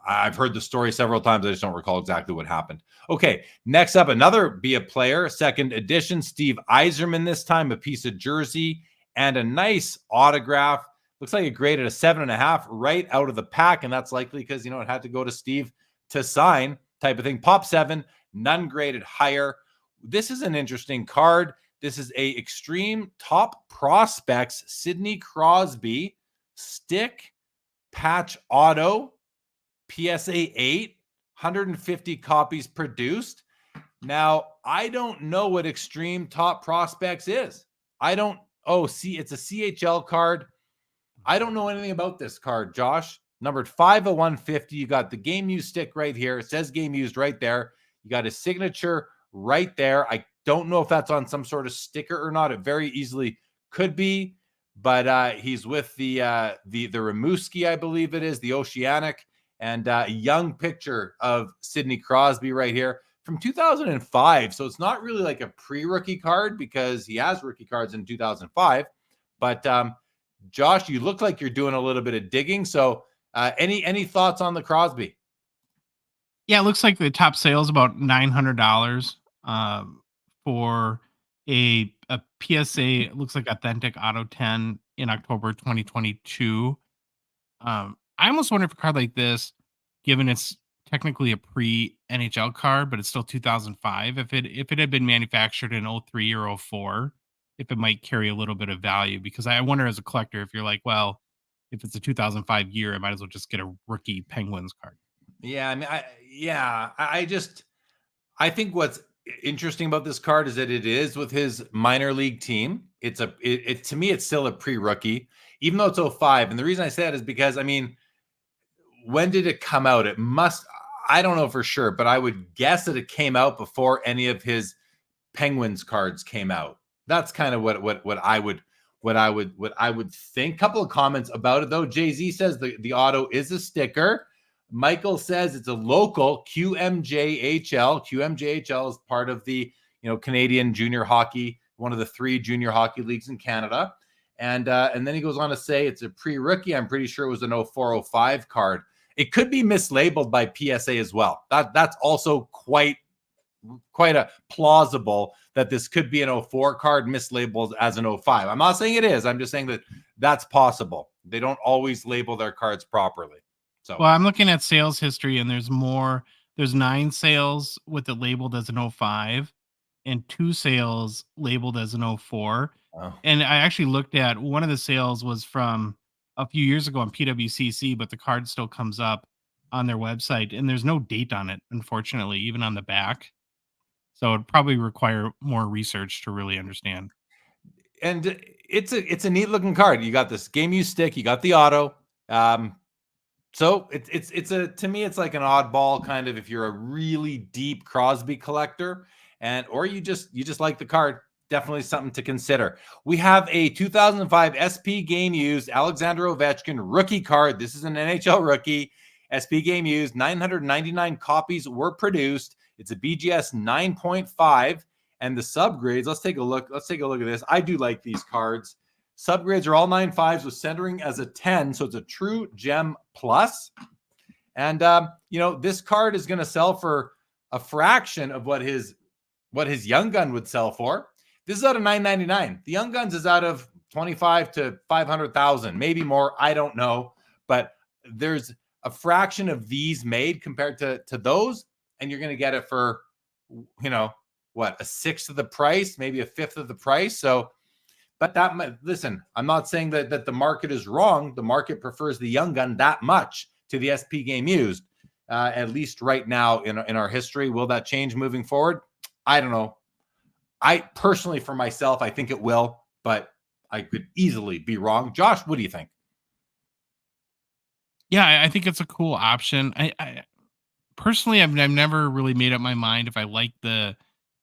I've heard the story several times. I just don't recall exactly what happened. Okay, next up, another Be a Player, second edition, Steve Yzerman this time, a piece of jersey and a nice autograph. Looks like it graded a 7.5 right out of the pack, and that's likely because, it had to go to Steve to sign type of thing. Pop 7, none graded higher. This is an interesting card. This is a Extreme Top Prospects Sidney Crosby stick patch auto, PSA 8, 150 copies produced. Now, I don't know what Extreme Top Prospects is. It's a CHL card. I don't know anything about this card, Josh. Numbered 5 of 150. You got the game used stick right here. It says game used right there. You got his signature right there. I don't know if that's on some sort of sticker or not. It very easily could be, but he's with the Rimouski, I believe it is, the Oceanic, and a young picture of Sidney Crosby right here from 2005. So it's not really like a pre-rookie card because he has rookie cards in 2005. But Josh, you look like you're doing a little bit of digging. So any thoughts on the Crosby? Yeah, it looks like the top sale is about $900 for a PSA. It looks like authentic auto 10 in October 2022. I almost wonder if a card like this, given it's technically a pre-NHL card, but it's still 2005, if it had been manufactured in 03 or 04, if it might carry a little bit of value. Because I wonder as a collector if you're like, well, if it's a 2005 year, I might as well just get a rookie Penguins card. Yeah, I mean, I think what's interesting about this card is that it is with his minor league team. To me, it's still a pre-rookie, even though it's 05. And the reason I say that is because, I mean, when did it come out? I don't know for sure, but I would guess that it came out before any of his Penguins cards came out. That's kind of what I would think. Couple of comments about it though. Jay-Z says the auto is a sticker. Michael says it's a local QMJHL. QMJHL is part of the Canadian junior hockey, one of the 3 junior hockey leagues in Canada. And then he goes on to say it's a pre-rookie. I'm pretty sure it was an 0405 card. It could be mislabeled by PSA as well. That's also quite a plausible that this could be an 04 card mislabeled as an 05. I'm not saying it is. I'm just saying that that's possible. They don't always label their cards properly. So, well, I'm looking at sales history, and there's 9 sales with it labeled as an 05 and 2 sales labeled as an 04. Oh. And I actually looked at one of the sales was from a few years ago on PWCC, but the card still comes up on their website, and there's no date on it, unfortunately, even on the back. So it'd probably require more research to really understand. And it's a neat looking card. You got this game used stick, you got the auto. So it's a, to me, it's like an oddball kind of, if you're a really deep Crosby collector, and or you just like the card, definitely something to consider. We have a 2005 SP Game Used Alexander Ovechkin rookie card. This is an NHL rookie. SP Game Used, 999 copies were produced. It's a BGS 9.5, and the subgrades. Let's take a look. Let's take a look at this. I do like these cards. Subgrades are all 9.5s with centering as a 10, so it's a true gem plus. And this card is going to sell for a fraction of what his Young Gun would sell for. This is out of $999. The Young Guns is out of 25 to 500,000, maybe more. I don't know, but there's a fraction of these made compared to those, and you're going to get it for, a sixth of the price, maybe a fifth of the price. So, but listen, I'm not saying that the market is wrong. The market prefers the Young Gun that much to the SP Game Used, at least right now in our history. Will that change moving forward? I don't know. I personally, for myself, I think it will, but I could easily be wrong. Josh, what do you think? Yeah, I think it's a cool option. I personally, I've never really made up my mind if I like the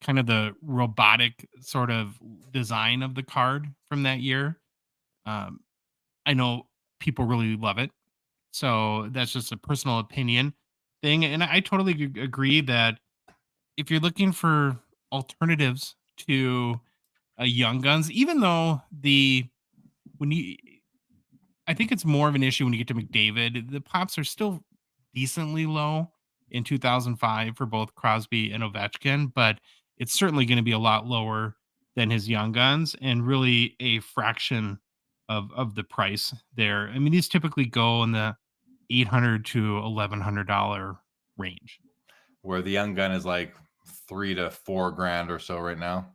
kind of the robotic sort of design of the card from that year. I know people really love it, so that's just a personal opinion thing. And I totally agree that if you're looking for alternatives to Young Guns, even though I think it's more of an issue when you get to McDavid. The pops are still decently low in 2005 for both Crosby and Ovechkin, but it's certainly going to be a lot lower than his Young Guns, and really a fraction of the price there. I mean, these typically go in the $800 to $1,100 range, where the Young Gun is like $3,000 to $4,000 or so right now.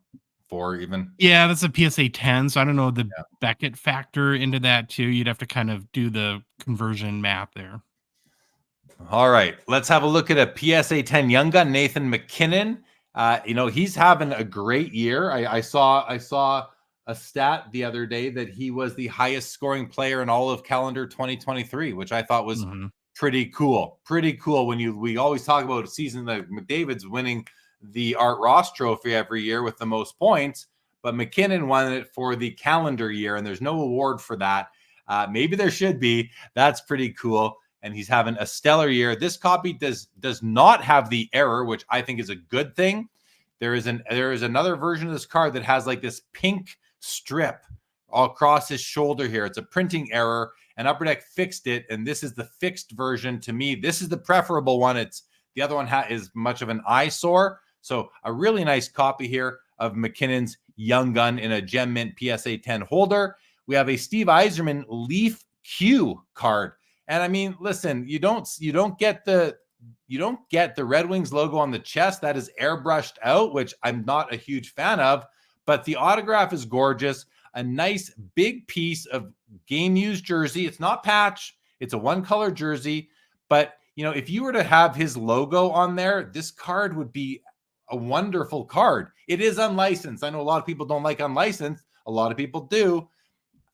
4 even. Yeah, that's a PSA 10. So I don't know the Beckett factor into that too. You'd have to kind of do the conversion math there. All right, let's have a look at a PSA 10 Young Gun, Nathan MacKinnon. He's having a great year. I saw a stat the other day that he was the highest scoring player in all of calendar 2023, which I thought was pretty cool. Pretty cool when we always talk about a season that McDavid's winning the Art Ross Trophy every year with the most points, but MacKinnon won it for the calendar year, and there's no award for that. Maybe there should be. That's pretty cool. And he's having a stellar year. This copy does not have the error, which I think is a good thing. There is another version of this card that has like this pink strip all across his shoulder here. It's a printing error, and Upper Deck fixed it, and this is the fixed version. To me, this is the preferable one. The other one is much of an eyesore. So a really nice copy here of McKinnon's Young Gun in a Gem Mint PSA 10 holder. We have a Steve Yzerman Leaf Q card. And I mean, listen, you don't get the Red Wings logo on the chest. That is airbrushed out, which I'm not a huge fan of, but the autograph is gorgeous. A nice big piece of game used jersey. It's not patch. It's a one color jersey, but if you were to have his logo on there, this card would be a wonderful card. It is unlicensed. I know a lot of people don't like unlicensed. A lot of people do.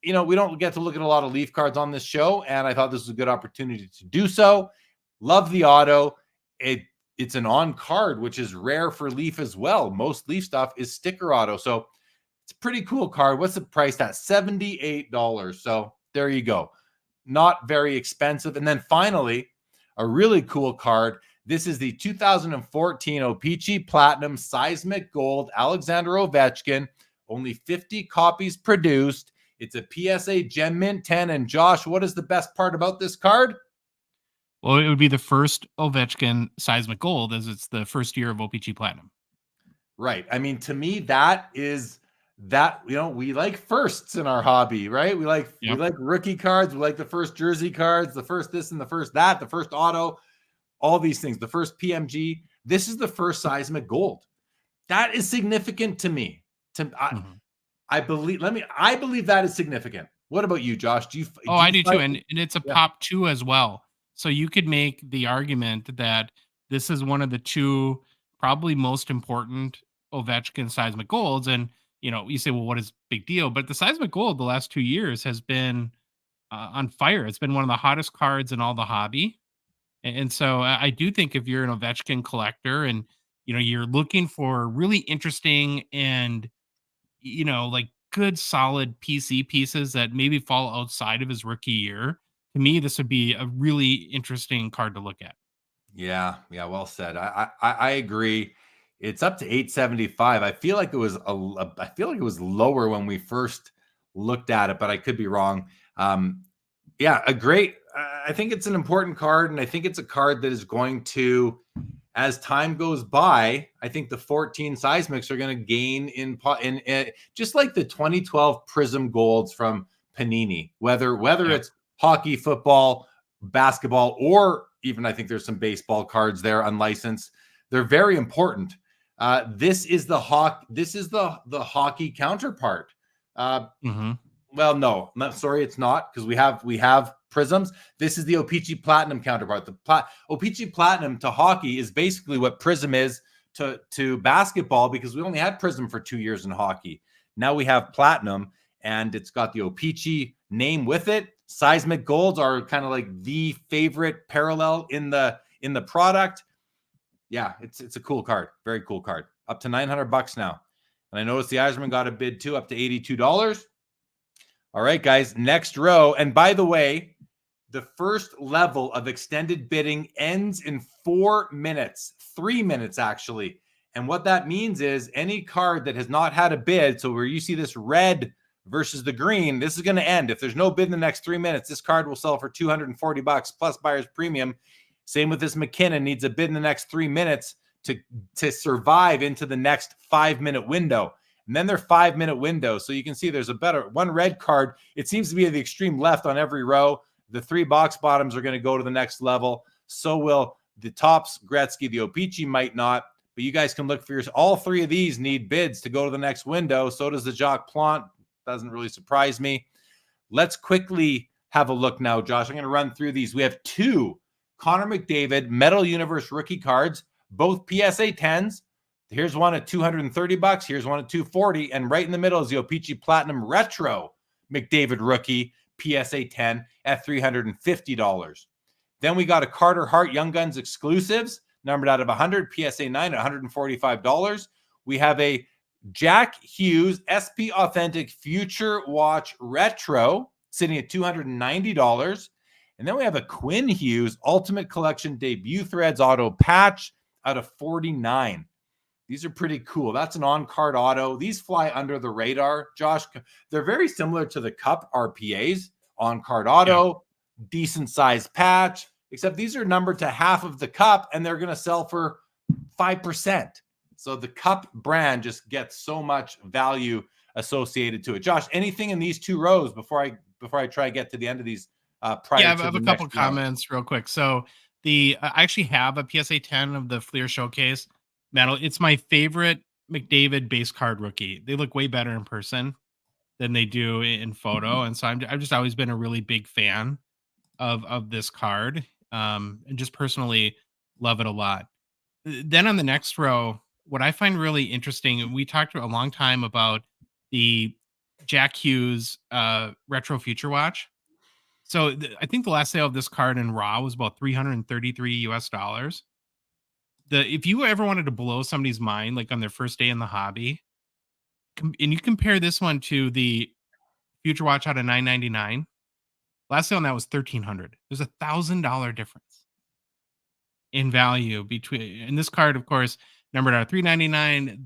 We don't get to look at a lot of Leaf cards on this show, and I thought this was a good opportunity to do so. Love the auto. It's an on card, which is rare for Leaf as well. Most Leaf stuff is sticker auto. So it's a pretty cool card. What's the price at? $78. So there you go. Not very expensive. And then finally, a really cool card. This is the 2014 O-Pee-Chee Platinum Seismic Gold Alexander Ovechkin. Only 50 copies produced. It's a PSA Gem Mint 10. And Josh, what is the best part about this card? Well, it would be the first Ovechkin Seismic Gold, as it's the first year of O-Pee-Chee Platinum. Right. I mean, to me, that is that, we like firsts in our hobby, right? We like rookie cards. We like the first jersey cards, the first this and the first that, the first auto, all these things, the first PMG. This is the first Seismic Gold. That is significant to me. I believe that is significant. What about you, Josh? I do too. And it's a pop 2 as well. So you could make the argument that this is one of the 2 probably most important Ovechkin Seismic Golds. And, you say, well, what is big deal? But the Seismic Gold the last 2 years has been on fire. It's been one of the hottest cards in all the hobby. And so I do think if you're an Ovechkin collector and you're looking for really interesting and like good solid PC pieces that maybe fall outside of his rookie year, to me this would be a really interesting card to look at. Yeah, well said. I agree. It's up to 875. I feel like it was lower when we first looked at it, but I could be wrong. Yeah, a great. I think it's an important card, and I think it's a card that is going to, as time goes by, I think the 14 seismics are going to gain in just like the 2012 Prism Golds from Panini. Whether it's hockey, football, basketball, or even I think there's some baseball cards there unlicensed. They're very important. This is the hockey counterpart. Well, no, sorry, it's not, because we have prisms. This is the O-Pee-Chee Platinum counterpart. The O-Pee-Chee Platinum to hockey is basically what Prism is to basketball, because we only had Prism for 2 years in hockey. Now we have Platinum, and it's got the O-Pee-Chee name with it. Seismic Golds are kind of like the favorite parallel in the product. Yeah, it's a cool card. Very cool card. Up to $900 now. And I noticed the Yzerman got a bid too, up to $82. All right, guys, next row. And by the way, the first level of extended bidding ends in 4 minutes, 3 minutes actually. And what that means is any card that has not had a bid, so where you see this red versus the green, this is going to end. If there's no bid in the next 3 minutes, this card will sell for $240 plus buyer's premium. Same with this McKinnon, needs a bid in the next 3 minutes to survive into the next 5-minute window. And then they're 5-minute windows. So you can see there's a better one red card. It seems to be at the extreme left on every row. The 3 box bottoms are going to go to the next level. So will the tops, Gretzky, the O-Pee-Chee might not. But you guys can look for yours. All 3 of these need bids to go to the next window. So does the Jacques Plante. Doesn't really surprise me. Let's quickly have a look now, Josh. I'm going to run through these. We have 2 Connor McDavid Metal Universe rookie cards, both PSA 10s. Here's one at $230. Here's one at $240. And right in the middle is the O-Pee-Chee Platinum Retro McDavid rookie PSA 10 at $350. Then we got a Carter Hart Young Guns exclusives, numbered out of 100, PSA 9 at $145. We have a Jack Hughes SP Authentic Future Watch Retro sitting at $290. And then we have a Quinn Hughes Ultimate Collection Debut Threads Auto Patch out of $49. These are pretty cool. That's an on-card auto. These fly under the radar, Josh. They're very similar to the Cup RPAs. On-card auto, decent size patch, except these are numbered to half of the Cup, and they're going to sell for 5%. So the Cup brand just gets so much value associated to it. Josh, anything in these 2 rows before I try to get to the end of these? I have a couple comments real quick. So I actually have a PSA 10 of the Fleer Showcase metal. It's my favorite McDavid base card rookie. They look way better in person than they do in photo, and so I've just always been a really big fan of this card, and just personally love it a lot. Then on the next row, what I find really interesting, and we talked a long time about the Jack Hughes Retro Future Watch. So I think the last sale of this card in raw was about $333. If you ever wanted to blow somebody's mind, like on their first day in the hobby, and you compare this one to the Future Watch out of $999, last sale on that was $1,300. There's $1,000 difference in value between, and this card, of course, numbered out of $399,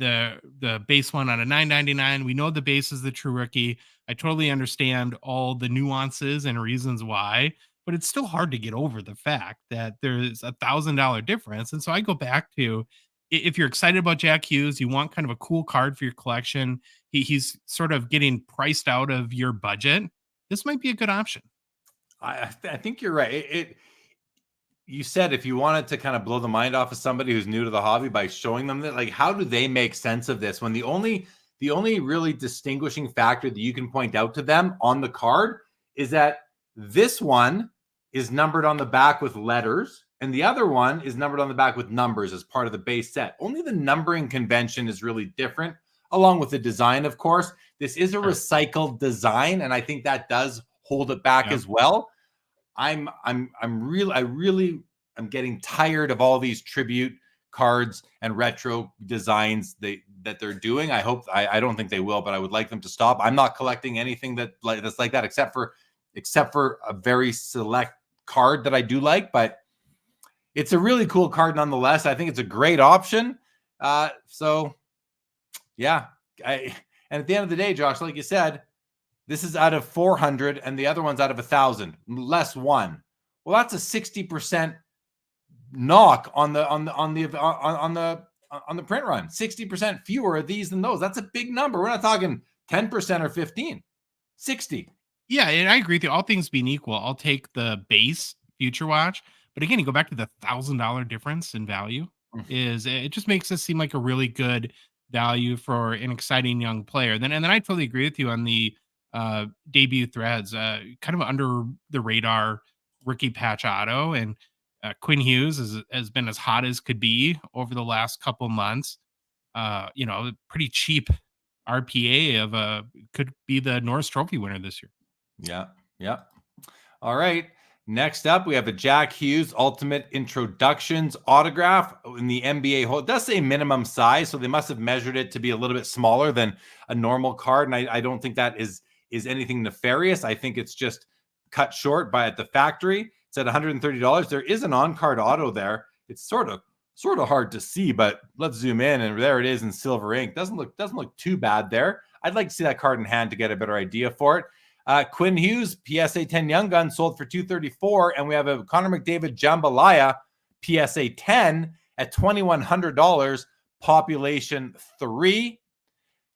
the base one out of $999. We know the base is the true rookie. I totally understand all the nuances and reasons why, but it's still hard to get over the fact that there's $1,000 difference. And so I go back to, if you're excited about Jack Hughes, you want kind of a cool card for your collection, he's sort of getting priced out of your budget, this might be a good option. I think you're right. You said if you wanted to kind of blow the mind off of somebody who's new to the hobby by showing them that, like, how do they make sense of this when the only really distinguishing factor that you can point out to them on the card is that this one is numbered on the back with letters and the other one is numbered on the back with numbers as part of the base set. Only the numbering convention is really different, along with the design, of course. This is a recycled design, and I think that does hold it back Yep. as well. I'm getting tired of all these tribute cards and retro designs that they're doing. I don't think they will, but I would like them to stop. I'm not collecting anything that's like that except for a very select card that I do like, but it's a really cool card nonetheless. I think it's a great option. So yeah. And at the end of the day, Josh, like you said, this is out of 400 and the other one's out of 1,000, less one. Well, that's a 60% knock on the print run. 60% fewer of these than those. That's a big number. We're not talking 10% or 15, 60. Yeah, and I agree with you. All things being equal, I'll take the base Future Watch. But again, you go back to the $1,000 difference in value. It just makes this seem like a really good value for an exciting young player. And then I totally agree with you on the debut threads. Kind of under the radar rookie patch auto, and Quinn Hughes has been as hot as could be over the last couple months. Pretty cheap RPA of could be the Norris Trophy winner this year. Yeah. All right. Next up, we have a Jack Hughes Ultimate Introductions autograph in the NBA hold. It does say minimum size, so they must have measured it to be a little bit smaller than a normal card. And I don't think that is anything nefarious. I think it's just cut short at the factory. It's at $130. There is an on-card auto there. It's sort of hard to see, but let's zoom in, and there it is in silver ink. Doesn't look too bad there. I'd like to see that card in hand to get a better idea for it. Quinn Hughes, PSA 10 Young Gun, sold for $234, and we have a Connor McDavid Jambalaya PSA 10 at $2,100, population 3.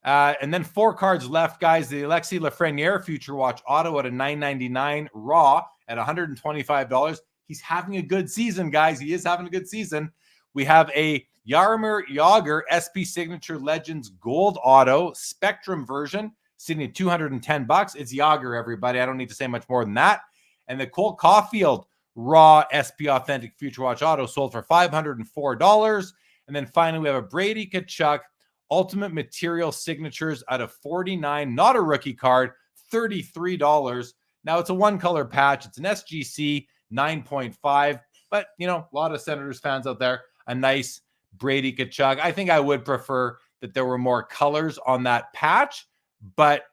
And then 4 cards left, guys. The Alexis Lafreniere Future Watch Auto at a $9.99, raw at $125. He's having a good season, guys. He is having a good season. We have a Jaromir Jagr SP Signature Legends Gold Auto Spectrum version, sitting at $210. It's Jagr, everybody. I don't need to say much more than that. And the Cole Caulfield Raw SP Authentic Future Watch Auto sold for $504. And then finally, we have a Brady Tkachuk Ultimate Material Signatures out of $49. Not a rookie card, $33. Now, it's a one-color patch. It's an SGC 9.5. But, a lot of Senators fans out there, a nice Brady Tkachuk. I think I would prefer that there were more colors on that patch. But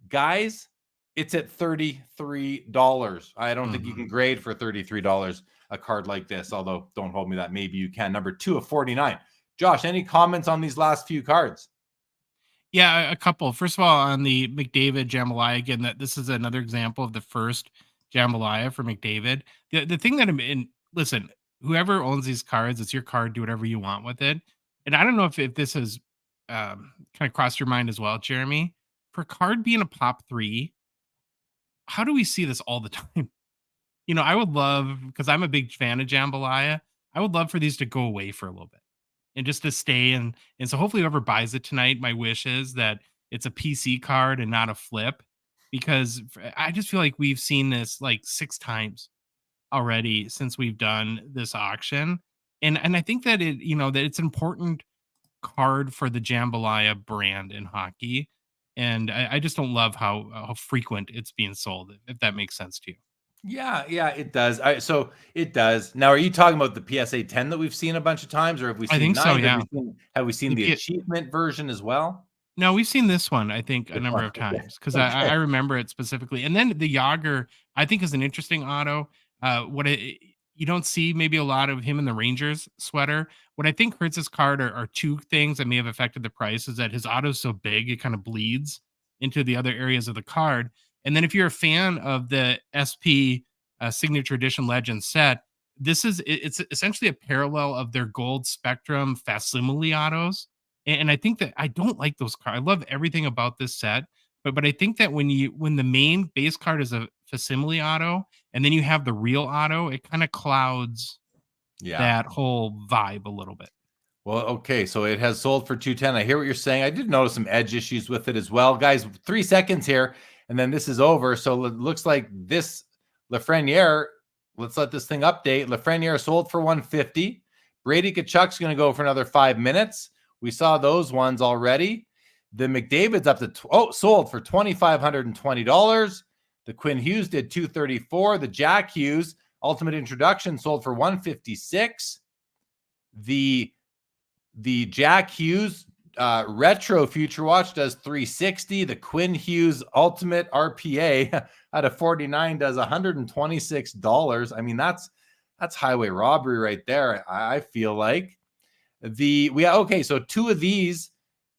guys, it's at $33. I don't think you can grade for $33 a card like this, although don't hold me that. Maybe you can. Number 2 of 49. Josh, any comments on these last few cards? Yeah, a couple. First of all, on the McDavid Jambalaya, again, that this is another example of the first Jambalaya for McDavid. The thing that listen, whoever owns these cards, it's your card. Do whatever you want with it. And I don't know if this has kind of crossed your mind as well, Jeremy. For card being a pop 3, how do we see this all the time? I would love, because I'm a big fan of Jambalaya, I would love for these to go away for a little bit and just to stay. And so hopefully whoever buys it tonight, my wish is that it's a PC card and not a flip, because I just feel like we've seen this like 6 times already since we've done this auction. And I think that that it's an important card for the Jambalaya brand in hockey. And I just don't love how frequent it's being sold, if that makes sense to you. Yeah, it does. So it does. Now, are you talking about the PSA 10 that we've seen a bunch of times, or have we seen? I think 9? so. Yeah. Have we seen the achievement version as well? No, we've seen this one, I think, a number of times, because I remember it specifically. And then the Jagr, I think, is an interesting auto. You don't see maybe a lot of him in the Rangers sweater. What I think hurts his card are 2 things that may have affected the price. Is that his auto is so big, it kind of bleeds into the other areas of the card. And then if you're a fan of the SP Signature Edition Legend set, it's essentially a parallel of their Gold Spectrum Facsimile autos. And I think that I don't like those cards. I love everything about this set, but I think that when the main base card is a Facsimile auto, and then you have the real auto, it kind of clouds that whole vibe a little bit. Well, okay, so it has sold for $210. I hear what you're saying. I did notice some edge issues with it as well. Guys, 3 seconds here, and then this is over. So it looks like this Lafreniere, let's let this thing update. Lafreniere sold for $150. Brady Tkachuk's going to go for another 5 minutes. We saw those ones already. The McDavid's up to sold for $2,520. The Quinn Hughes did $234. The Jack Hughes Ultimate Introduction sold for $156. The Jack Hughes Retro Future Watch does $360. The Quinn Hughes Ultimate RPA out of 49 does $126. I mean, that's highway robbery right there. I feel like so two of these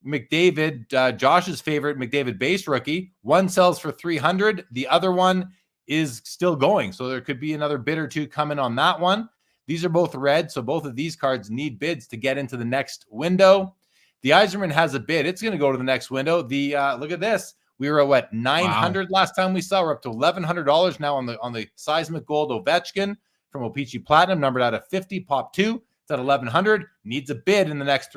McDavid, Josh's favorite McDavid base rookie, one sells for $300. The other one is still going. So there could be another bid or two coming on that one. These are both red. So both of these cards need bids to get into the next window. The Yzerman has a bid. It's going to go to the next window. Look at this. We were at what, 900 last time we saw. We're up to $1,100 now on the Seismic Gold Ovechkin from O-Pee-Chee Platinum, numbered out of 50, pop 2. It's at 1,100. Needs a bid in the next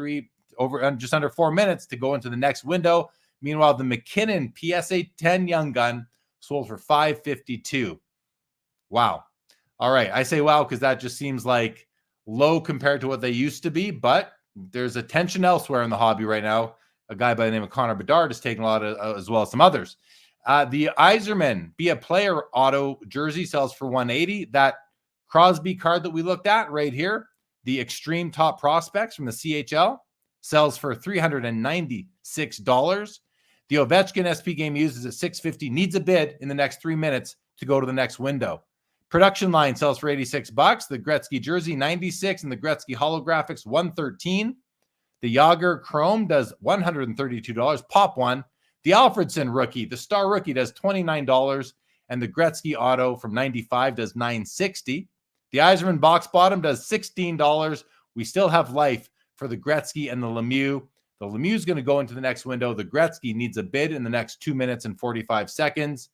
just under 4 minutes to go into the next window. Meanwhile, the McKinnon PSA 10 Young Gun sold for $552. Wow. All right. I say wow because that just seems like low compared to what they used to be, but there's attention elsewhere in the hobby right now. A guy by the name of Connor Bedard is taking a lot of, as well as some others. The Yzerman Be a Player auto jersey sells for $180. That Crosby card that we looked at right here, the Extreme Top Prospects from the CHL, sells for $396. The Ovechkin SP Game Used is at $650. Needs a bid in the next 3 minutes to go to the next window. Production Line sells for $86. The Gretzky jersey, $96, and the Gretzky holographics, $113. The Yager Chrome does $132. Pop 1. The Alfredson rookie, the Star rookie, does $29, and the Gretzky auto from 95 does $960. The Yzerman box bottom does $16. We still have life for the Gretzky and the Lemieux. The Lemieux is going to go into the next window. The Gretzky needs a bid in the next 2 minutes and 45 seconds.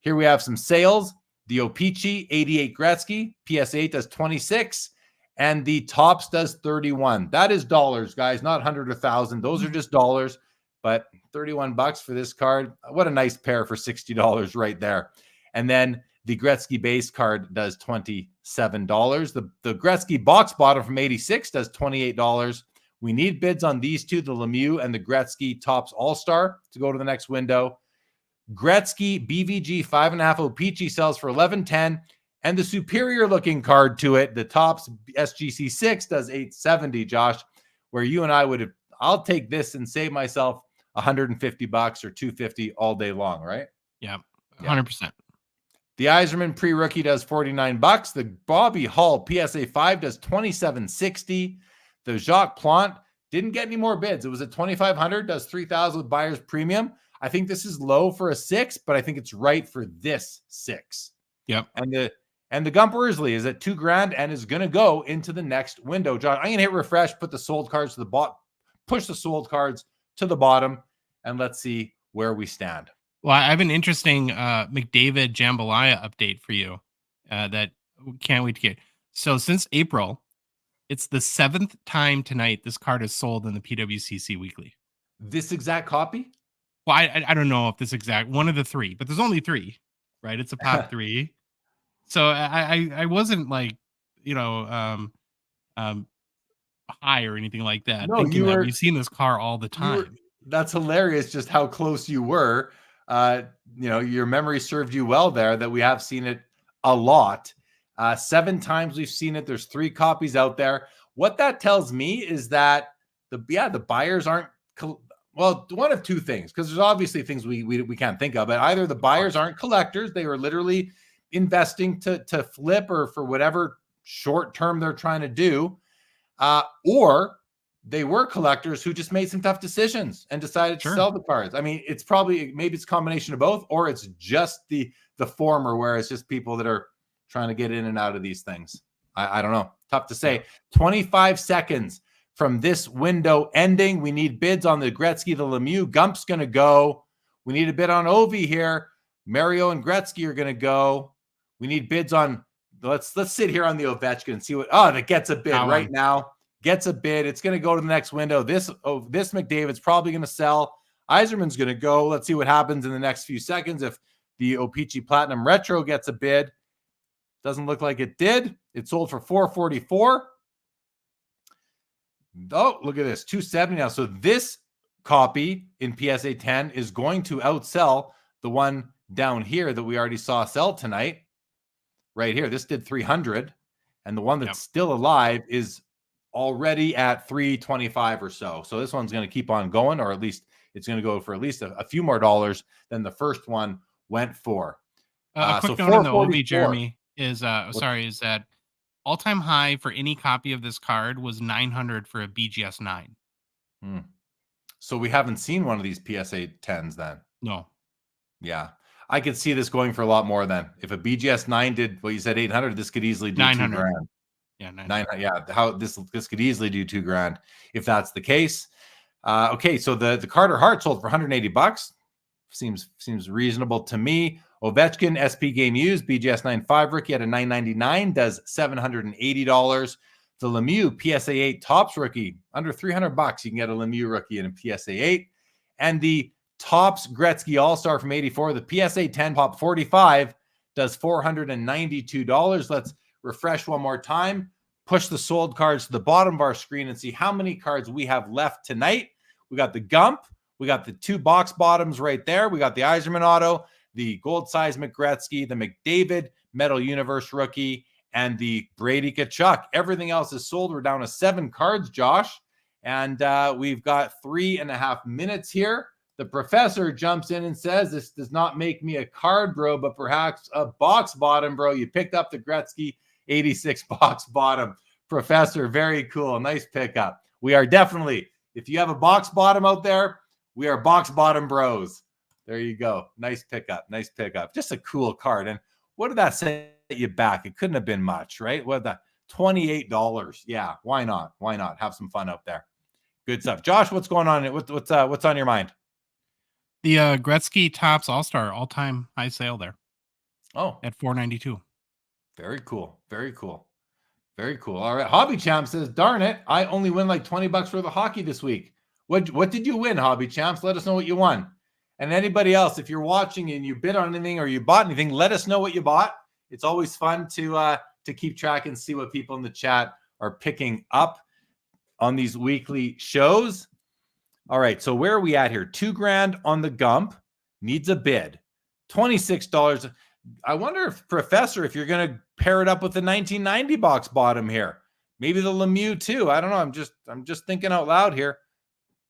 Here we have some sales. The O-Pee-Chee 88 Gretzky PS8 does 26, and the Tops does 31. That is dollars, guys, not 100 or 1,000. Those are just dollars, but $31 for this card. What a nice pair for $60 right there. And then the Gretzky base card does $27. The Gretzky box bottom from 86 does $28. We need bids on these two, the Lemieux and the Gretzky Tops All-Star, to go to the next window. Gretzky BVG 5.5 O-Pee-Chee sells for $11.10, and the superior looking card to it, the Tops SGC 6, does $870. Josh, where you and I would have, I'll take this and save myself $150 or $250 all day long, right? Yeah, 100%. The Yzerman pre-rookie does $49. The Bobby Hull PSA 5 does $27.60. The Jacques Plante didn't get any more bids. It was at $2,500, does $3,000 with buyer's premium. I think this is low for a 6, but I think it's right for this 6. Yep. And the Gump Worsley is at $2,000 and is going to go into the next window. John, I'm going to hit refresh, put the sold cards to the bottom, push the sold cards to the bottom, and let's see where we stand. Well, I have an interesting McDavid Jambalaya update for you that can't wait to get. So since April, it's the 7th time tonight this card is sold in the PWCC Weekly. This exact copy? Well, I don't know if this exact one of the 3, but there's only 3, right? It's a pop 3. So I wasn't like, high or anything like that. No, we've seen this car all the time. That's hilarious. Just how close you were. Your memory served you well there that we have seen it a lot. 7 times we've seen it. There's 3 copies out there. What that tells me is that the buyers aren't, well, one of 2 things, because there's obviously things we can't think of, but either the buyers aren't collectors, they are literally investing to flip or for whatever short term they're trying to do, or they were collectors who just made some tough decisions and decided to sell the cards. I mean, maybe it's a combination of both, or it's just the former, where it's just people that are trying to get in and out of these things. I don't know. Tough to say. 25 seconds from this window ending. We need bids on the Gretzky, the Lemieux. Gump's going to go. We need a bid on Ovi here. Mario and Gretzky are going to go. We need bids on, let's sit here on the Ovechkin and see that gets a bid right now. Gets a bid. It's going to go to the next window. This McDavid's probably going to sell. Yzerman's going to go. Let's see what happens in the next few seconds. If the O-Pee-Chee Platinum Retro gets a bid, doesn't look like it did. It sold for $444. Oh, look at this, $270 now. So this copy in PSA 10 is going to outsell the one down here that we already saw sell tonight. Right here, this did 300, and the one that's still alive is already at 325 or so. So this one's going to keep on going, or at least it's going to go for at least a few more dollars than the first one went for. A quick note on the OV, Jeremy, is that all-time high for any copy of this card was 900 for a BGS 9. So we haven't seen one of these PSA 10s then? No. Yeah. I could see this going for a lot more then. If a BGS 9 did, well, you said 800, this could easily do 900. 2 grand. Yeah, 900. Yeah, how this could easily do 2 grand if that's the case. Okay, so the Carter Hart sold for $180. Seems reasonable to me. Ovechkin SP game used BGS 9.5 rookie at a $999 does $780. The Lemieux PSA 8 Topps rookie under $300. You can get a Lemieux rookie in a PSA 8, and the Topps Gretzky All-Star from 84, the PSA 10 Pop 45 does $492. Let's refresh one more time. Push the sold cards to the bottom of our screen and see how many cards we have left tonight. We got the Gump. We got the 2 box bottoms right there. We got the Yzerman auto, the gold size McGretzky, the McDavid Metal Universe rookie, and the Brady Tkachuk. Everything else is sold. We're down to 7 cards, Josh. And we've got 3.5 minutes here. The professor jumps in and says, this does not make me a card bro, but perhaps a box bottom bro. You picked up the Gretzky 86 box bottom. Professor, very cool. Nice pickup. We are definitely, if you have a box bottom out there, we are box bottom bros. There you go. Nice pickup. Nice pickup. Just a cool card. And what did that set you back? It couldn't have been much, right? What the $28? Yeah, why not? Why not? Have some fun out there. Good stuff. Josh, what's going on? What's on your mind? The Gretzky Topps All-Star all-time high sale there. Oh, at $492. Very cool. Very cool. Very cool. All right. Hobby Champ says, darn it, I only win like $20 for the hockey this week. What did you win, Hobby Champs? Let us know what you won. And anybody else, if you're watching and you bid on anything or you bought anything, let us know what you bought. It's always fun to keep track and see what people in the chat are picking up on these weekly shows. All right, so where are we at here? 2 grand on the Gump, needs a bid. $26. I wonder if, Professor, if you're going to pair it up with the 1990 box bottom here. Maybe the Lemieux too. I don't know. I'm just thinking out loud here.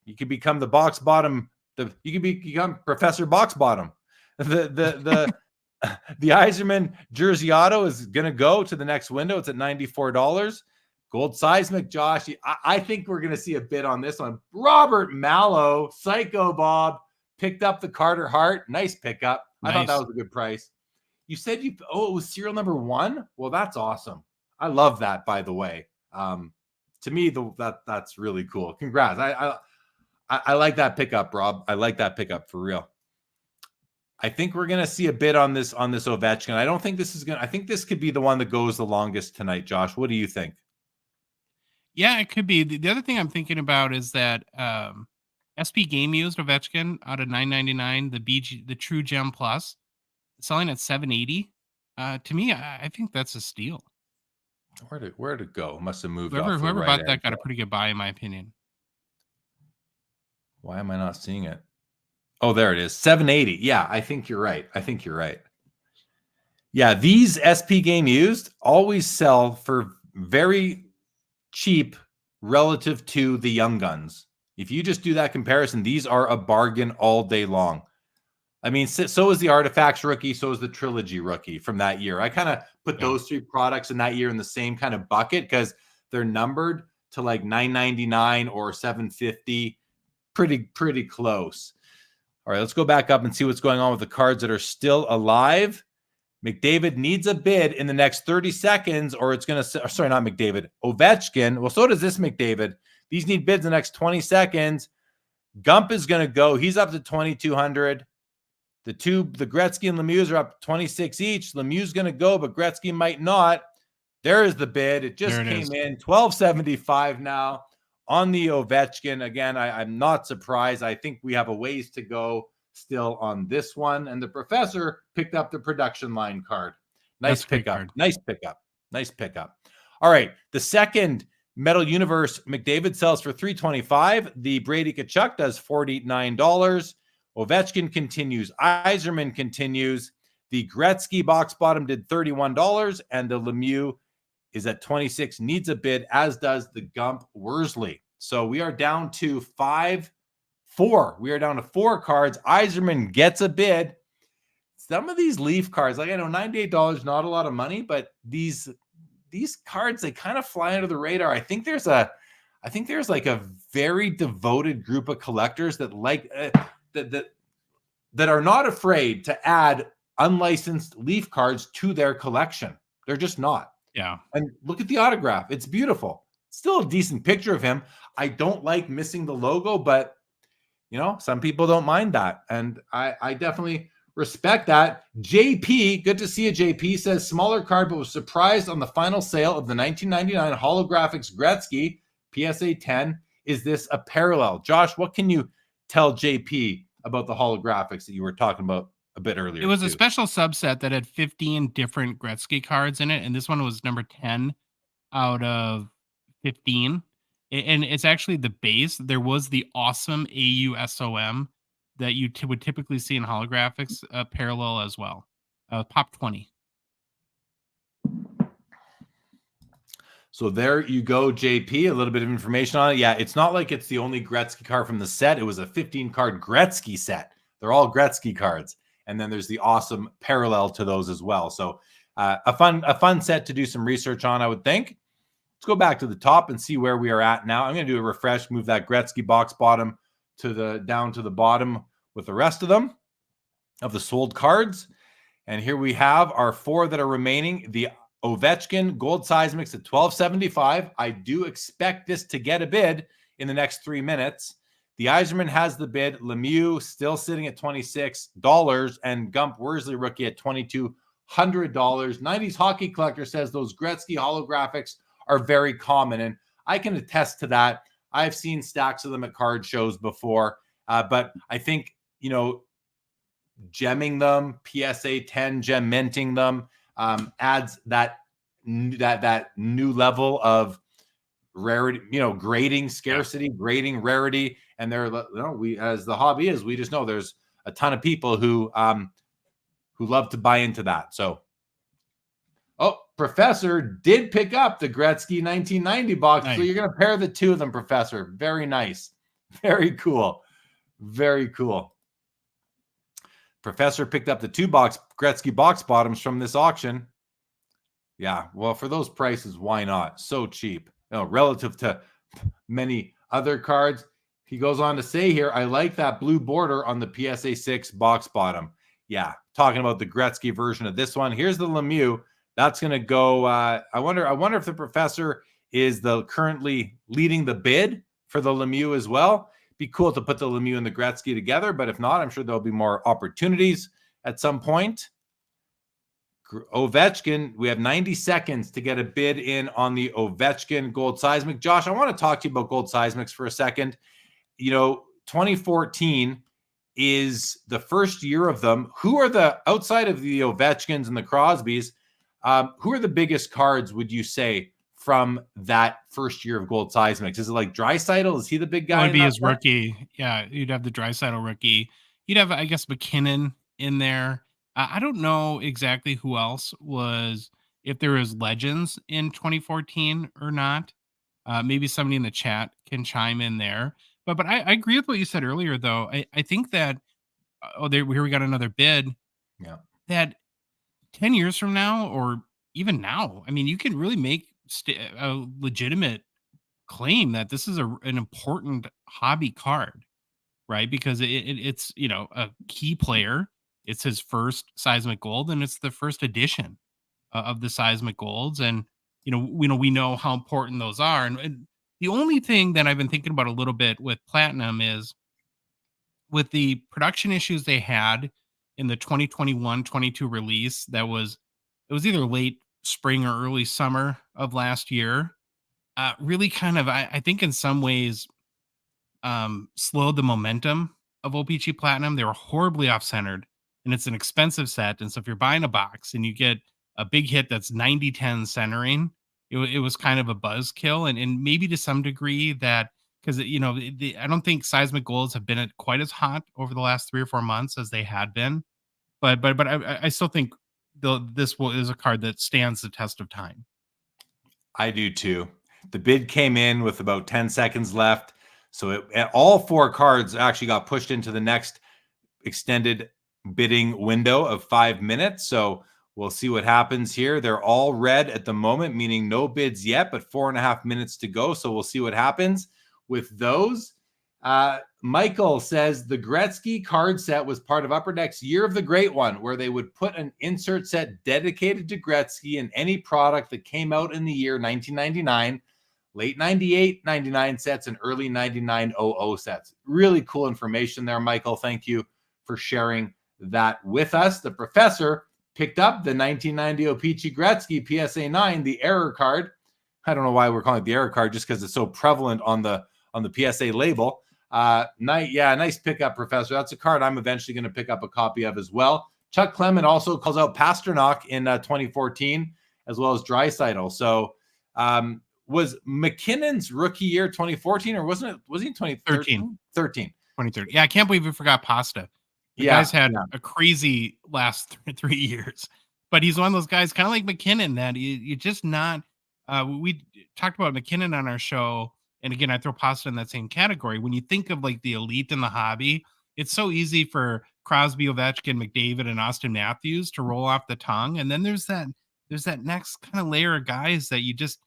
You could become the box bottom. You could become Professor Box Bottom. The Yzerman jersey auto is going to go to the next window. It's at $94. Gold Seismic, Josh. I think we're going to see a bid on this one. Robert Mallow, Psycho Bob, picked up the Carter Hart. Nice pickup. Nice. I thought that was a good price. You said it was serial number 1? Well, that's awesome. I love that, by the way. To me, that's really cool. Congrats. I like that pickup, Rob. I like that pickup for real. I think we're going to see a bid on this Ovechkin. I don't think this is going to, I think this could be the one that goes the longest tonight, Josh. What do you think? Yeah, it could be. The other thing I'm thinking about is that SP Game Used Ovechkin out of $999, the True Gem Plus, selling at $780. To me, I think that's a steal. Where'd it go? Must have moved. Whoever bought that got a pretty good buy, in my opinion. Why am I not seeing it? Oh, there it is. $780. Yeah, I think you're right. Yeah, these SP Game Used always sell for very cheap relative to the Young Guns. If you just do that comparison, these are a bargain all day long. I mean, so is the Artifacts rookie, so is the Trilogy rookie from that year. I kind of put those 3 products in that year in the same kind of bucket because they're numbered to like $999 or $750. Pretty close. All right, let's go back up and see what's going on with the cards that are still alive. McDavid needs a bid in the next 30 seconds, or it's going to, sorry, not McDavid, Ovechkin. Well, so does this McDavid. These need bids in the next 20 seconds. Gump is going to go. He's up to 2,200. The Gretzky and Lemieux are up 26 each. Lemieux's going to go, but Gretzky might not. There is the bid. It just came in. $1,275 now on the Ovechkin. Again, I'm not surprised. I think we have a ways to go still on this one. And the Professor picked up the production line card. Nice pickup. Nice pickup. All right. The second Metal Universe McDavid sells for $325. The Brady Tkachuk does $49. Ovechkin continues. Yzerman continues. The Gretzky box bottom did $31, and the Lemieux is at $26. Needs a bid, as does the Gump Worsley. So we are down to 4. We are down to 4 cards. Yzerman gets a bid. Some of these Leaf cards, like I know $98, not a lot of money, but these cards, they kind of fly under the radar. I think there's like a very devoted group of collectors that like that are not afraid to add unlicensed Leaf cards to their collection. They're just not. Yeah. And look at the autograph. It's beautiful. Still a decent picture of him. I don't like missing the logo, but some people don't mind that. And I definitely respect that. JP, good to see you, JP, says smaller card, but was surprised on the final sale of the 1999 holographics Gretzky PSA 10. Is this a parallel? Josh, what can you tell JP about the holographics that you were talking about a bit earlier? It was a special subset that had 15 different Gretzky cards in it, and this one was number 10 out of 15. And it's actually the base. There was the awesome AUSOM that you would typically see in holographics parallel as well. Pop 20. So there you go, JP. A little bit of information on it. Yeah, it's not like it's the only Gretzky card from the set. It was a 15-card Gretzky set. They're all Gretzky cards. And then there's the awesome parallel to those as well. So a fun set to do some research on, I would think. Let's go back to the top and see where we are at now. I'm going to do a refresh, move that Gretzky box bottom down to the bottom with the rest of them, of the sold cards. And here we have our 4 that are remaining. The Ovechkin gold seismics at $12.75. I do expect this to get a bid in the next 3 minutes. The Yzerman has the bid. Lemieux still sitting at $26, and Gump Worsley rookie at $2,200. 90s Hockey Collector says those Gretzky holographics are very common, and I can attest to that. I've seen stacks of them at card shows before, but I think, gemming them, PSA 10 gem minting them, adds that new level of rarity, grading scarcity, grading rarity. And we, as the hobby is, we just know there's a ton of people who love to buy into that. So, Professor did pick up the Gretzky 1990 box. Nice. So you're going to pair the two of them, Professor. Very nice. Very cool. Very cool. Professor picked up the 2-box Gretzky box bottoms from this auction. Yeah, well, for those prices, why not? So cheap, relative to many other cards. He goes on to say here, I like that blue border on the PSA 6 box bottom. Yeah, talking about the Gretzky version of this one. Here's the Lemieux. That's going to go. I wonder if the Professor is currently leading the bid for the Lemieux as well. Be cool to put the Lemieux and the Gretzky together, but if not, I'm sure there'll be more opportunities at some point. Ovechkin, we have 90 seconds to get a bid in on the Ovechkin gold seismic. Josh, I want to talk to you about gold seismics for a second. 2014 is the first year of them. Who are outside of the Ovechkins and the Crosbys, who are the biggest cards, would you say, from that first year of gold seismics? Is it like Draisaitl? Is he the big guy? That would be his rookie. Yeah, you'd have the Draisaitl rookie. You'd have, I guess, McKinnon in there. I don't know exactly who else was, if there was legends in 2014 or not. Maybe somebody in the chat can chime in there. But I agree with what you said earlier, though. I think that, here we got another bid. Yeah. That 10 years from now, or even now, I mean, you can really make a legitimate claim that this is an important hobby card, right? Because it's, a key player. It's his first seismic gold, and it's the first edition of the seismic golds. And, we know how important those are. And the only thing that I've been thinking about a little bit with Platinum is with the production issues they had in the 2021-22 release. It was either late spring or early summer of last year. Really kind of, I think in some ways, slowed the momentum of OPC Platinum. They were horribly off-centered, and it's an expensive set. And so if you're buying a box and you get a big hit that's 90-10 centering, it was kind of a buzzkill. And maybe to some degree that because I don't think seismic golds have been quite as hot over the last 3 or 4 months as they had been. But I still think is a card that stands the test of time. I do too. The bid came in with about 10 seconds left. So all 4 cards actually got pushed into the next extended bidding window of 5 minutes. So we'll see what happens here. They're all red at the moment, meaning no bids yet, but 4.5 minutes to go. So we'll see what happens with those. Michael says the Gretzky card set was part of Upper Deck's Year of the Great One, where they would put an insert set dedicated to Gretzky in any product that came out in the year 1999, late 98, 99 sets, and early 99, 00 sets. Really cool information there, Michael. Thank you for sharing that with us. The professor picked up the 1990 O-Pee-Chee Gretzky PSA 9, the error card. I don't know why we're calling it the error card, just because it's so prevalent on the PSA label. Nice pickup, Professor. That's a card I'm eventually going to pick up a copy of as well. Chuck Clement also calls out Pasternak in 2014, as well as Draisaitl. So was McKinnon's rookie year 2014, or was he 2013? 2013. Yeah, I can't believe we forgot Pasta. The guy's had a crazy last 3 years, but he's one of those guys, kind of like McKinnon, that you just not. We talked about McKinnon on our show. And again, I throw Pasta in that same category. When you think of like the elite in the hobby, it's so easy for Crosby, Ovechkin, McDavid, and Austin Matthews to roll off the tongue. And then there's that next kind of layer of guys that you just,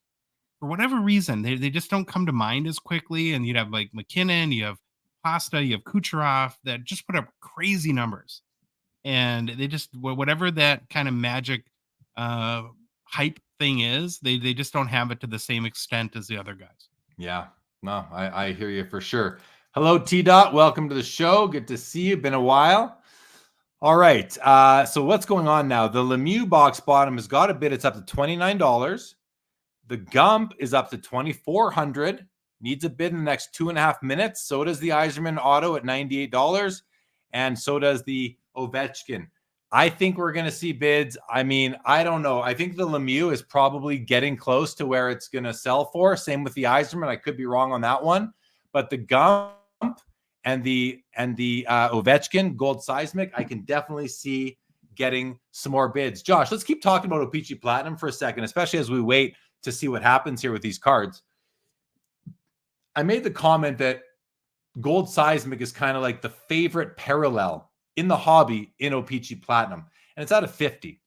for whatever reason, they just don't come to mind as quickly. And you'd have like McKinnon, you have Pasta, you have Kucherov that just put up crazy numbers. And they just, whatever that kind of magic hype thing is, they just don't have it to the same extent as the other guys. Yeah, no, I hear you for sure. Hello, T-Dot. Welcome to the show. Good to see you. Been a while. All right. So what's going on now? The Lemieux box bottom has got a bid. It's up to $29. The Gump is up to $2,400. Needs a bid in the next 2.5 minutes. So does the Yzerman Auto at $98. And so does the Ovechkin. I think we're going to see bids. I mean, I don't know. I think the Lemieux is probably getting close to where it's going to sell for. Same with the Yzerman. I could be wrong on that one. But the Gump and the Ovechkin Gold Seismic, I can definitely see getting some more bids. Josh, let's keep talking about O-Pee-Chee Platinum for a second, especially as we wait to see what happens here with these cards. I made the comment that Gold Seismic is kind of like the favorite parallel in the hobby in O-Pee-Chee Platinum, and it's out of 50.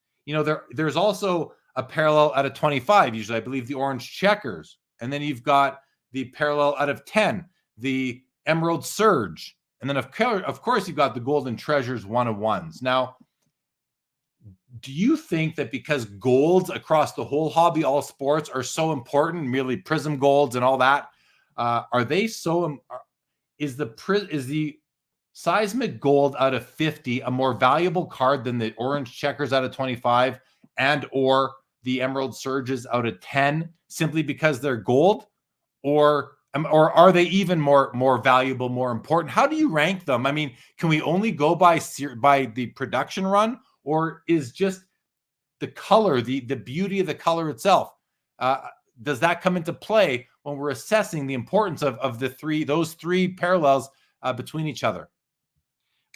There's also a parallel out of 25, usually, I believe, the Orange Checkers, and then you've got the parallel out of 10, the Emerald Surge, and then of course you've got the Golden Treasures 1-of-1s. Now, do you think that because golds across the whole hobby, all sports, are so important, merely Prism golds and all that, are they so? Is the Seismic Gold out of 50 a more valuable card than the Orange Checkers out of 25 and or the Emerald Surges out of 10, simply because they're gold? Or are they even more valuable, more important? How do you rank them? I mean, can we only go by the production run, or is just the color, the beauty of the color itself, does that come into play when we're assessing the importance of those three parallels between each other?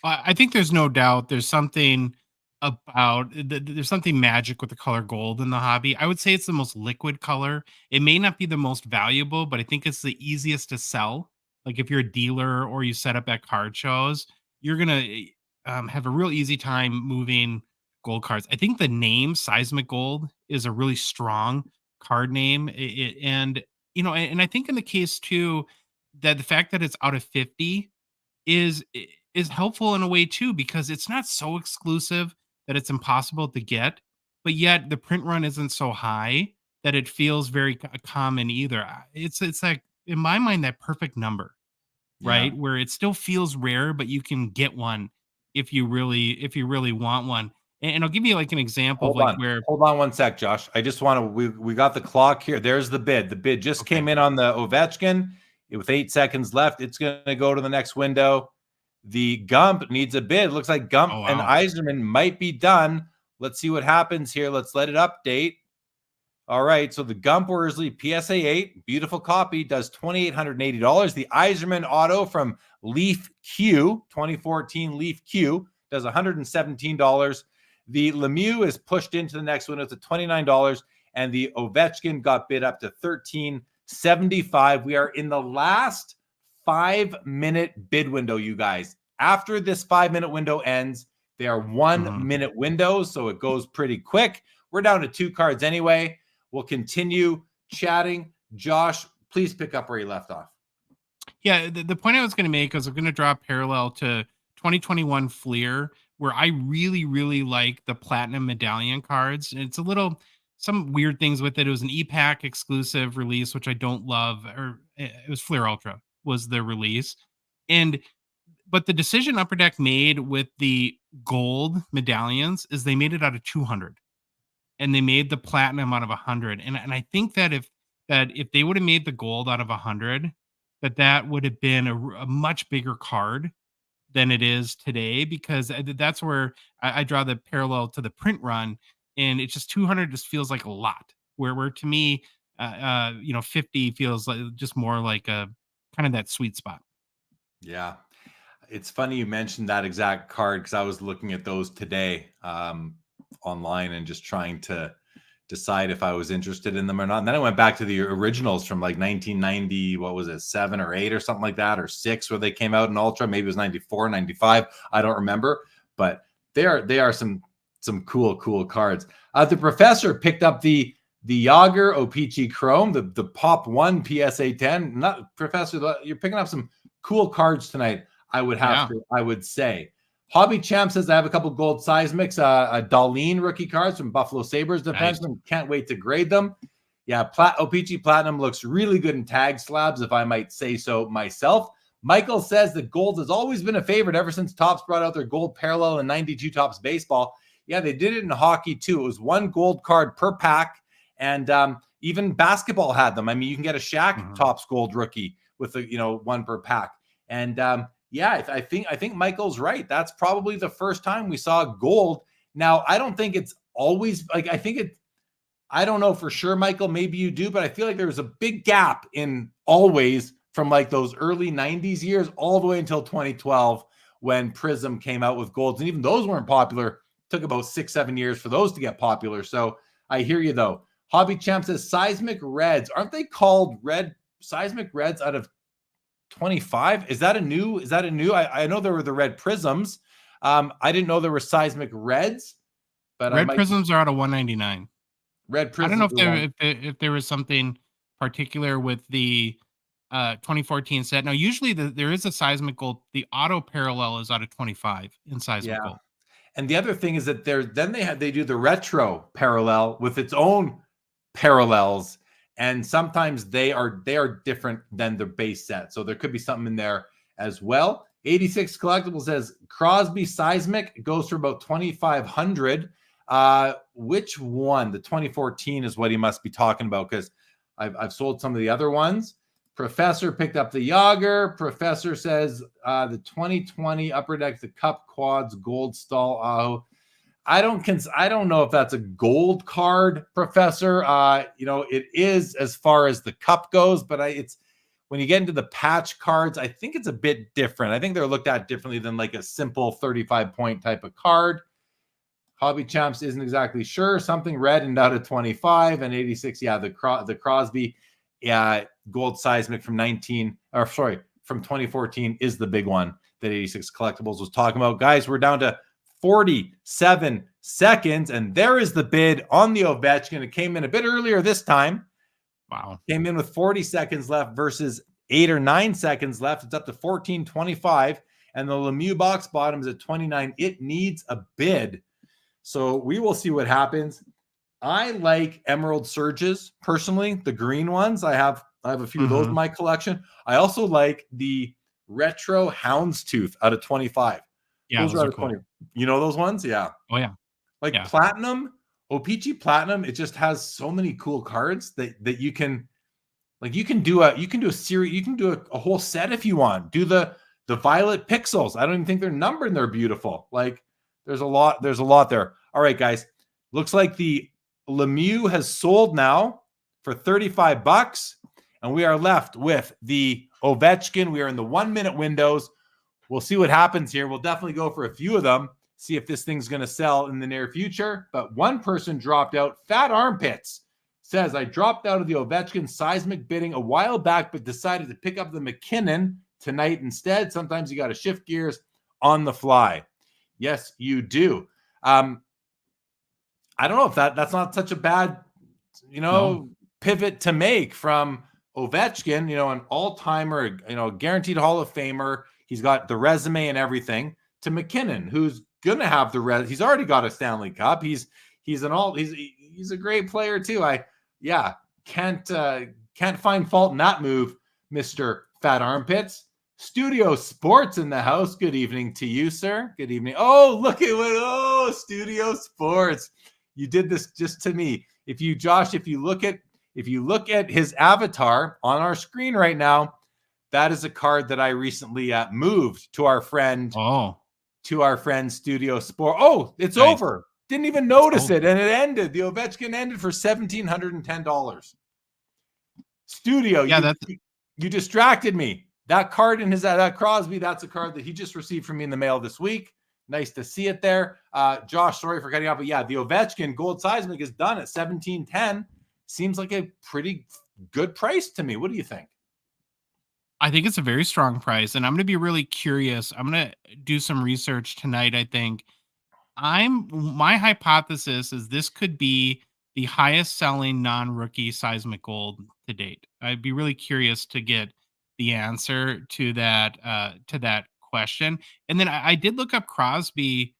I think there's no doubt there's something magic with the color gold in the hobby. I would say it's the most liquid color. It may not be the most valuable, but I think it's the easiest to sell. Like if you're a dealer or you set up at card shows, you're going to have a real easy time moving gold cards. I think the name Seismic Gold is a really strong card name. And I think in the case too, that the fact that it's out of 50 is helpful in a way too, because it's not so exclusive that it's impossible to get, but yet the print run isn't so high that it feels very common either. It's like, in my mind, that perfect number, right? Yeah. Where it still feels rare, but you can get one if you really want one. And I'll give you like an example Hold on one sec, Josh. I just want to, we got the clock here. There's the bid. The bid just came in on the Ovechkin with 8 seconds left. It's going to go to the next window. The Gump needs a bid. Looks like Gump and Yzerman might be done. Let's see what happens here. Let's let it update. All right, so the Gump Worsley PSA 8, beautiful copy, does $2,880. The Yzerman Auto from Leaf Q, 2014 Leaf Q, does $117. The Lemieux is pushed into the next window to $29, and the Ovechkin got bid up to $13.75. We are in the last 5-minute bid window, you guys. After this 5-minute window ends, they are 1-minute windows, so it goes pretty quick. We're down to 2 cards anyway. We'll continue chatting. Josh, please pick up where you left off. Yeah, the point I was going to make is I'm going to draw a parallel to 2021 Fleer, where I really, really like the Platinum Medallion cards. It's a little, some weird things with it. It was an EPAC exclusive release, which I don't love, or it was Fleer Ultra was the release. But the decision Upper Deck made with the gold medallions is they made it out of 200. And they made the platinum out of 100. And I think that if they would have made the gold out of 100, that would have been a much bigger card than it is today, because that's where I draw the parallel to the print run. And it's just 200 just feels like a lot, where to me, 50 feels like just more like a kind of that sweet spot. Yeah. It's funny you mentioned that exact card, because I was looking at those today online and just trying to decide if I was interested in them or not. And then I went back to the originals from like 1990, what was it, 7 or 8 or something like that, or 6, where they came out in Ultra. Maybe it was 94, 95. I don't remember, but they are some cool cards. The Professor picked up the Yager O-Pee-Chee Chrome, the Pop 1 PSA 10. Not Professor, you're picking up some cool cards tonight. I would say. Hobby Champ says I have a couple gold seismics, a Darlene rookie cards from Buffalo Sabres defenseman. Nice. Can't wait to grade them. Yeah, O-Pee-Chee Platinum looks really good in tag slabs, if I might say so myself. Michael says that gold has always been a favorite ever since Topps brought out their gold parallel in 92 Topps baseball. Yeah, they did it in hockey too. It was 1 gold card per pack, and even basketball had them. I mean, you can get a Shaq Topps gold rookie with 1 per pack, and yeah, I think Michael's right. That's probably the first time we saw gold. Now, I don't think it's always like, I don't know for sure, Michael, maybe you do, but I feel like there was a big gap in always from like those early 90s years all the way until 2012 when Prism came out with golds. And even those weren't popular. It took about 6-7 years for those to get popular. So I hear you though. Hobby Champ says seismic reds. Aren't they called seismic reds out of 25? Is that a new? I know there were the red prisms. I didn't know there were seismic reds, but red prisms are out of 199. Red prisms. I don't know if there was something particular with the 2014 set. Now, usually there is a seismic gold. The auto parallel is out of 25 in seismic gold. And the other thing is that they do the retro parallel with its own parallels. And sometimes they are different than the base set. So there could be something in there as well. 86 Collectible says Crosby Seismic goes for about 2,500. Which one? The 2014 is what he must be talking about, because I've sold some of the other ones. Professor picked up the Yager. Professor says the 2020 Upper Deck, the Cup Quads Gold Stall Aho. I don't know if that's a gold card, Professor. It is as far as the cup goes, but it's when you get into the patch cards, I think it's a bit different. I think they're looked at differently than like a simple 35-point type of card. Hobby Champs isn't exactly sure. Something red and out of 25 and 86. Yeah, the Crosby gold seismic from 2014 is the big one that 86 Collectibles was talking about. Guys, we're down to 47 seconds, and there is the bid on the Ovechkin. It came in a bit earlier this time. Wow. Came in with 40 seconds left versus 8 or 9 seconds left. It's up to 14.25, and the Lemieux box bottom is at 29. It needs a bid. So we will see what happens. I like Emerald Surges personally, the green ones. I have a few of those in my collection. I also like the retro Houndstooth out of 25. Yeah, those are cool. You know those ones? Yeah. Oh yeah. Platinum, O-Pee-Chee Platinum. It just has so many cool cards that you can do a series. You can do a whole set if you want. Do the Violet Pixels. I don't even think they're numbered and they're beautiful. Like there's a lot there. All right, guys. Looks like the Lemieux has sold now for $35, and we are left with the Ovechkin. We are in the 1 minute windows. We'll see what happens here. We'll definitely go for a few of them, see if this thing's going to sell in the near future. But one person dropped out. Fat Armpits says, I dropped out of the Ovechkin seismic bidding a while back, but decided to pick up the McKinnon tonight instead. Sometimes you got to shift gears on the fly. Yes, you do. I don't know if that's not such a bad, pivot to make from Ovechkin, an all-timer, guaranteed Hall of Famer. He's got the resume and everything, to McKinnon, who's going to have he's already got a Stanley Cup. He's a great player too. Can't find fault in that move, Mr. Fat Armpits. Studio Sports in the house. Good evening to you, sir. Good evening. Oh, look at Studio Sports. You did this just to me. If you look at his avatar on our screen right now, that is a card that I recently moved to our friend. Studio Sport. Oh, it's nice. Over. Didn't even notice it, and it ended. The Ovechkin ended for $1,710. Studio, you distracted me. That card in his that Crosby, that's a card that he just received from me in the mail this week. Nice to see it there. Josh, sorry for cutting off, but the Ovechkin gold seismic is done at $1,710. Seems like a pretty good price to me. What do you think? I think it's a very strong price, and I'm going to be really curious. I'm going to do some research tonight. I think my hypothesis is this could be the highest selling non-rookie seismic gold to date. I'd be really curious to get the answer to that question. And then I did look up Crosby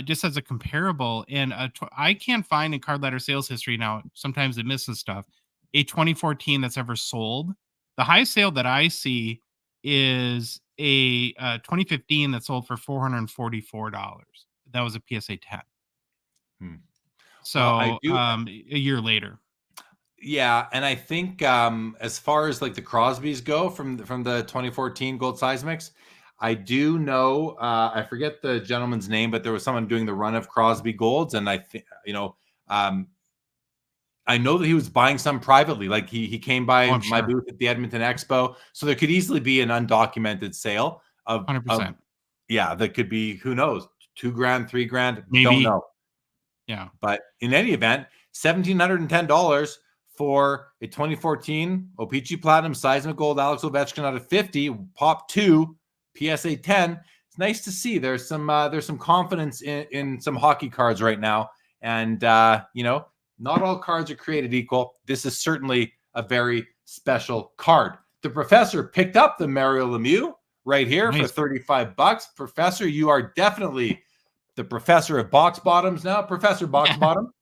just as a comparable, and I can't find in card letter sales history now. Sometimes it misses stuff. A 2014 that's ever sold. The highest sale that I see is a 2015 that sold for $444. That was a PSA 10. So a year later. Yeah, and I think as far as like the Crosbys go from the 2014 gold seismics, I do know I forget the gentleman's name, but there was someone doing the run of Crosby golds, and I think I know that he was buying some privately. Like he came by my booth at the Edmonton Expo, so there could easily be an undocumented sale of 100%. That could be, who knows, $2,000, $3,000, maybe. Don't know. Yeah, but in any event, $1,710 for a 2014 O-Pee-Chee Platinum Seismic Gold Alex Ovechkin out of 50, Pop 2, PSA 10. It's nice to see there's some confidence in some hockey cards right now, and not all cards are created equal. This is certainly a very special card. The Professor picked up the Mario Lemieux right here for $35. Professor, you are definitely the Professor of box bottoms now. Professor Box Bottom.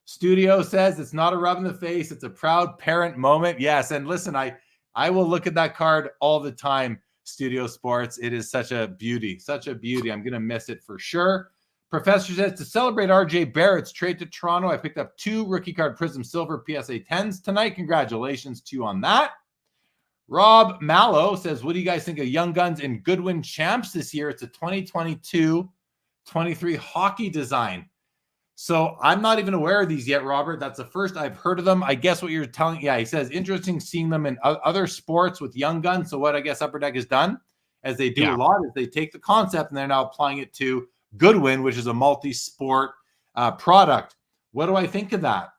Studio says it's not a rub in the face. It's a proud parent moment. Yes, and listen, I will look at that card all the time, Studio Sports. It is such a beauty, such a beauty. I'm going to miss it for sure. Professor says, to celebrate RJ Barrett's trade to Toronto, I picked up 2 rookie card Prism Silver PSA 10s tonight. Congratulations to you on that. Rob Mallow says, what do you guys think of Young Guns and Goodwin Champs this year? It's a 2022-23 hockey design. So I'm not even aware of these yet, Robert. That's the first I've heard of them. I guess what you're telling, he says, interesting seeing them in other sports with Young Guns. So what I guess Upper Deck has done, as they do a lot, is they take the concept and they're now applying it to Goodwin, which is a multi-sport product. What do I think of that?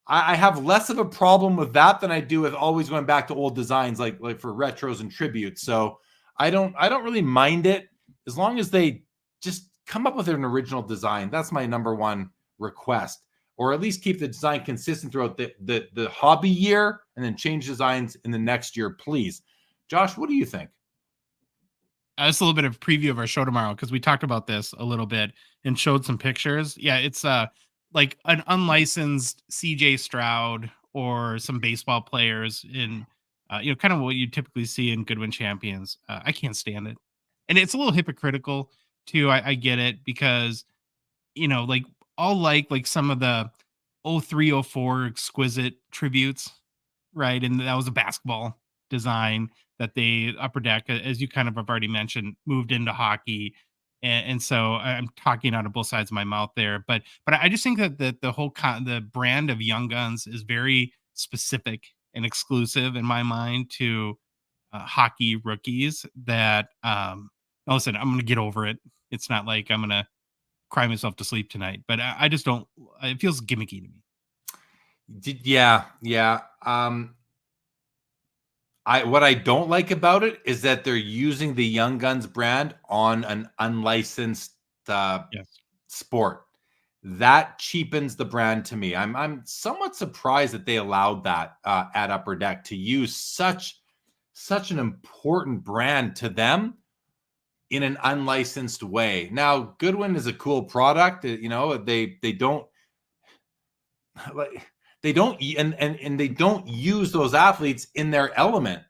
I have less of a problem with that than I do with always going back to old designs, like for retros and tributes. So I don't really mind it as long as they just come up with an original design. That's my number one request, or at least keep the design consistent throughout the hobby year, and then change designs in the next year, please. Josh, what do you think? That's a little bit of a preview of our show tomorrow, because we talked about this a little bit and showed some pictures. Yeah, it's like an unlicensed CJ Stroud or some baseball players in, kind of what you typically see in Goodwin Champions. I can't stand it. And it's a little hypocritical too. I get it, because, like I'll like some of the 03-04 exquisite tributes, right? And that was a basketball design that they Upper Deck, as you kind of have already mentioned, moved into hockey. And so I'm talking out of both sides of my mouth there, but I just think that the whole the brand of Young Guns is very specific and exclusive in my mind to hockey rookies. That listen, I'm gonna get over it. It's not like I'm gonna cry myself to sleep tonight, but I just don't. It feels gimmicky to me. Yeah. What I don't like about it is that they're using the Young Guns brand on an unlicensed Yes. sport. That cheapens the brand to me. I'm somewhat surprised that they allowed that at Upper Deck to use such an important brand to them in an unlicensed way. Now, Goodwin is a cool product. You know, they don't like they don't and they don't use those athletes in their element.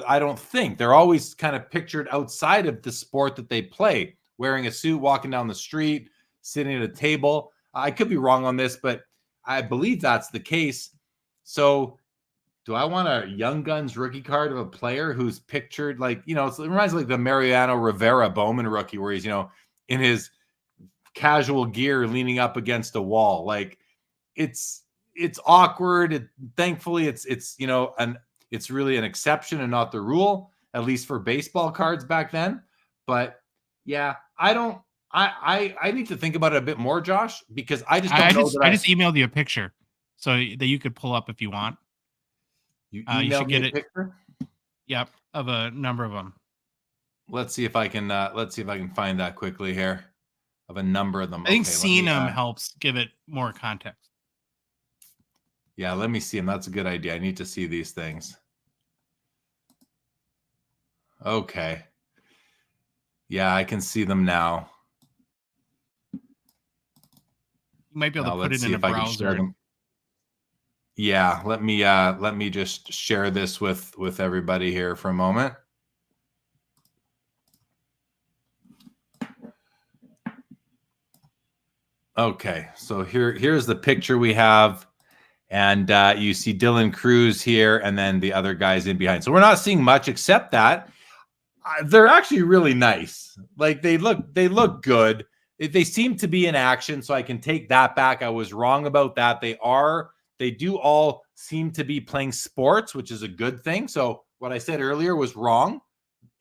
I don't think they're always kind of pictured outside of the sport that they play, wearing a suit, walking down the street, sitting at a table. I could be wrong on this, but I believe that's the case. So do I want a Young Guns rookie card of a player who's pictured like, you know, it reminds me like the Mariano Rivera Bowman rookie, where he's, you know, in his casual gear leaning up against a wall. Like it's awkward. Thankfully it's, you know, it's really an exception and not the rule, at least for baseball cards back then. But yeah, I need to think about it a bit more, Josh, because I just don't know. I just emailed you a picture so that you could pull up if you want. You should get a it. Picture? Yep, of a number of them. Let's see if I can find that quickly here, of a number of them. I think seeing them helps give it more context. Yeah, let me see them. That's a good idea. I need to see these things. Okay. Yeah, I can see them now. You might be able to put it in a browser. Yeah, let me just share this with everybody here for a moment. Okay, so here's the picture we have, and you see Dylan Cruz here, and then the other guys in behind. So we're not seeing much, except that they're actually really nice. Like they look good. They seem to be in action, so I can take that back. I was wrong about that. They do all seem to be playing sports, which is a good thing. So what I said earlier was wrong.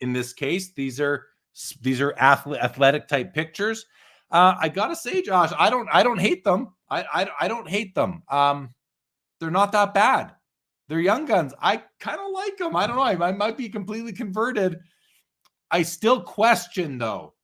In this case, these are athletic type pictures. I gotta say, Josh, I don't hate them. I don't hate them. They're not that bad. They're Young Guns. I kind of like them. I don't know. I might be completely converted. I still question, though.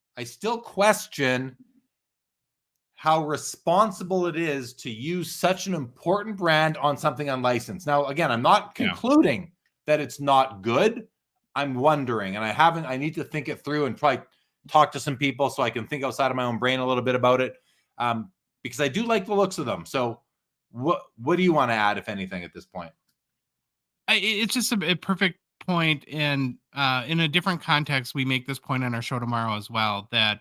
How responsible it is to use such an important brand on something unlicensed. Now, again, I'm not concluding that it's not good. I'm wondering, and I need to think it through and try talk to some people so I can think outside of my own brain a little bit about it, because I do like the looks of them. So what do you want to add, if anything, at this point? It's just a perfect point, and in a different context, we make this point on our show tomorrow as well, that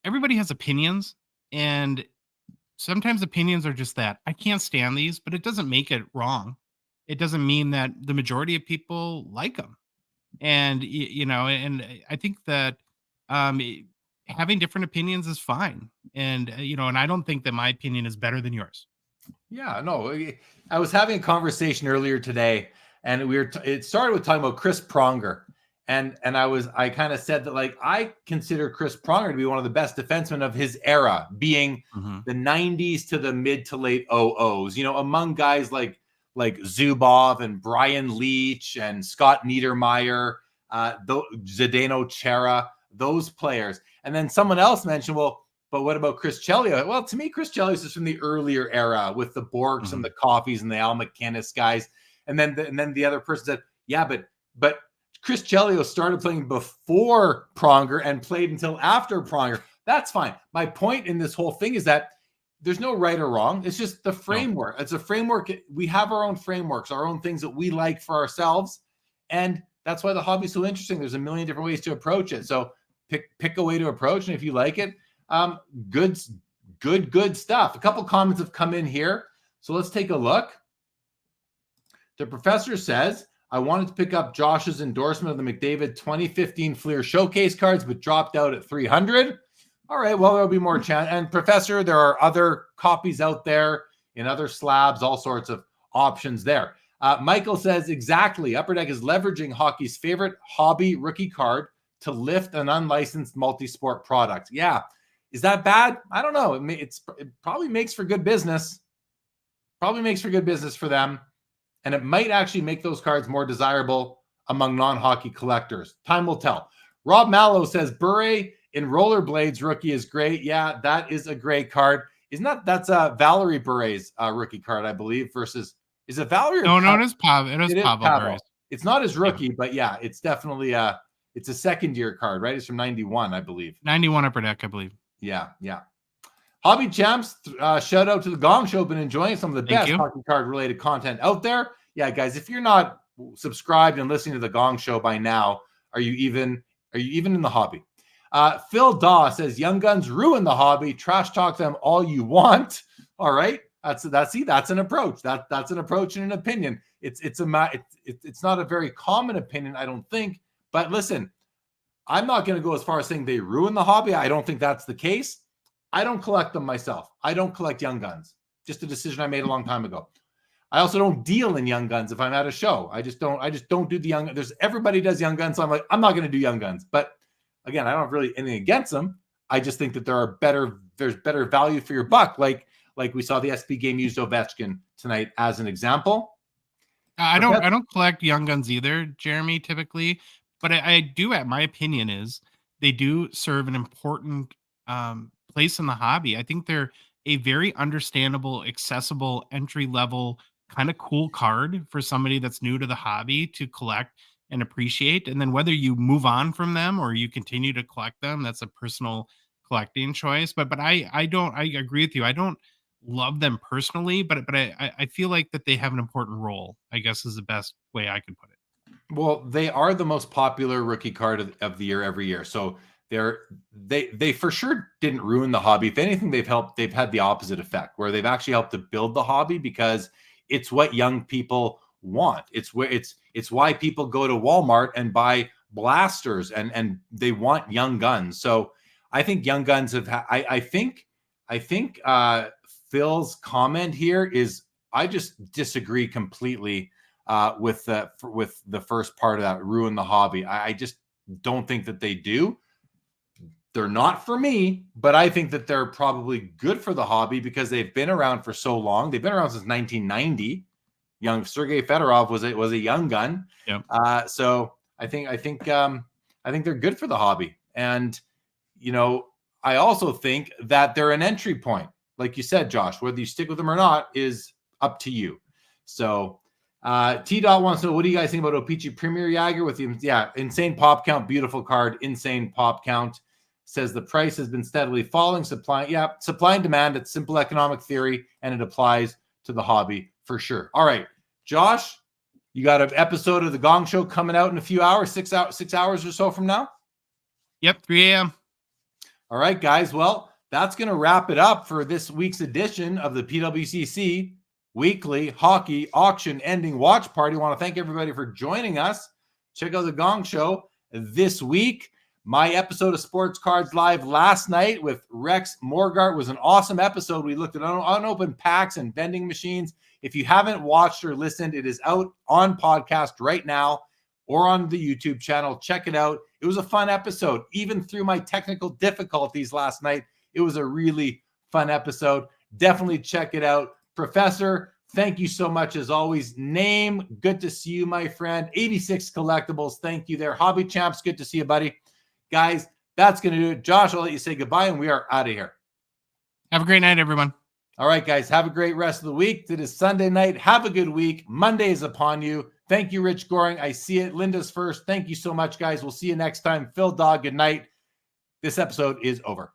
everybody has opinions, and sometimes opinions are just that. I can't stand these, but it doesn't make it wrong. It doesn't mean that the majority of people like them. And, you know, and I think that having different opinions is fine. And, you know, and I don't think that my opinion is better than yours. Yeah, no, I was having a conversation earlier today, and it started with talking about Chris Pronger. And I kind of said that, like, I consider Chris Pronger to be one of the best defensemen of his era, being the 90s to the mid to late 00s, you know, among guys like Zubov and Brian Leach and Scott Niedermayer, Zdeno Chara, those players. And then someone else mentioned, well, but what about Chris Chelios? Well, to me, Chris Chelios is from the earlier era with the Borks and the Coffees and the Al McInnes guys. And then the other person said, yeah, but Chris Chelios started playing before Pronger and played until after Pronger. That's fine. My point in this whole thing is that there's no right or wrong. It's just the framework. No. It's a framework. We have our own frameworks, our own things that we like for ourselves. And that's why the hobby is so interesting. There's a million different ways to approach it. So pick a way to approach. And if you like it, good stuff. A couple comments have come in here. So let's take a look. The professor says, I wanted to pick up Josh's endorsement of the McDavid 2015 Fleer Showcase cards, but dropped out at 300. All right, well, there'll be more chance. And Professor, there are other copies out there in other slabs, all sorts of options there. Michael says, exactly. Upper Deck is leveraging hockey's favorite hobby rookie card to lift an unlicensed multi-sport product. Yeah. Is that bad? I don't know. It probably makes for good business. Probably makes for good business for them. And it might actually make those cards more desirable among non-hockey collectors. Time will tell. Rob Mallow says, Bure in Rollerblades rookie is great. Yeah, that is a great card. That's Valerie Bure's rookie card, I believe, versus, is it Valerie? No, it is Pavel. It is Pavel Bure. It's not his rookie, but yeah, it's definitely it's a second year card, right? It's from 91, I believe. 91 Upper Deck, I believe. Yeah. Hobby Champs, shout out to the Gong Show. Been enjoying some of the best hockey card related content out there. Yeah, guys, if you're not subscribed and listening to the Gong Show by now, are you even in the hobby? Phil Daw says, Young Guns ruin the hobby. Trash talk them all you want. All right. That's an approach. That's an approach and an opinion. It's not a very common opinion, I don't think. But listen, I'm not going to go as far as saying they ruin the hobby. I don't think that's the case. I don't collect them myself. I don't collect Young Guns. Just a decision I made a long time ago. I also don't deal in Young Guns if I'm at a show. I just don't do the Young. Everybody does Young Guns, so I'm like, I'm not going to do Young Guns. But again, I don't have really anything against them. I just think that there's better value for your buck. Like we saw the SP game used Ovechkin tonight as an example. I don't collect Young Guns either, Jeremy, typically, but I do. My opinion is they do serve an important place in the hobby. I think they're a very understandable, accessible, entry level kind of cool card for somebody that's new to the hobby to collect and appreciate. And then whether you move on from them or you continue to collect them, that's a personal collecting choice. But I agree with you. I don't love them personally, but I feel like that they have an important role, I guess is the best way I could put it. Well, they are the most popular rookie card of the year every year. So they for sure didn't ruin the hobby. If anything, they've had the opposite effect, where they've actually helped to build the hobby, because it's what young people want. It's why people go to Walmart and buy blasters and they want Young Guns. So I think Young Guns have I think Phil's comment here is, I just disagree completely with the first part of that, ruin the hobby. I just don't think that they do. They're not for me, but I think that they're probably good for the hobby because they've been around for so long. They've been around since 1990. Young Sergei Fedorov was a Young Gun. Yep. So I think they're good for the hobby. And I also think that they're an entry point. Like you said, Josh, whether you stick with them or not is up to you. So T-Dot wants to know, what do you guys think about O-Pee-Chee Premier Jagger with the insane pop count, beautiful card, insane pop count. Says the price has been steadily falling. Supply and demand. It's simple economic theory, and it applies to the hobby for sure. All right, Josh, you got an episode of the Gong Show coming out in a few hours, 6 hours or so from now. Yep, 3 a.m. All right, guys. Well, that's going to wrap it up for this week's edition of the PWCC Weekly Hockey Auction Ending Watch Party. I want to thank everybody for joining us. Check out the Gong Show this week. My episode of Sports Cards Live last night with Rex Morgart was an awesome episode. We looked at unopened packs and vending machines. If you haven't watched or listened, it is out on podcast right now or on the YouTube channel. Check it out. It was a fun episode. Even through my technical difficulties last night, it was a really fun episode. Definitely check it out. Professor, thank you so much as always. Name, good to see you, my friend. 86 Collectibles, thank you there. Hobby Champs, good to see you, buddy. Guys, that's going to do it. Josh, I'll let you say goodbye, and we are out of here. Have a great night, everyone. All right, guys, have a great rest of the week. It is Sunday night. Have a good week. Monday is upon you. Thank you, Rich Goring. I see it. Linda's first. Thank you so much, guys. We'll see you next time. Phil Dog, good night. This episode is over.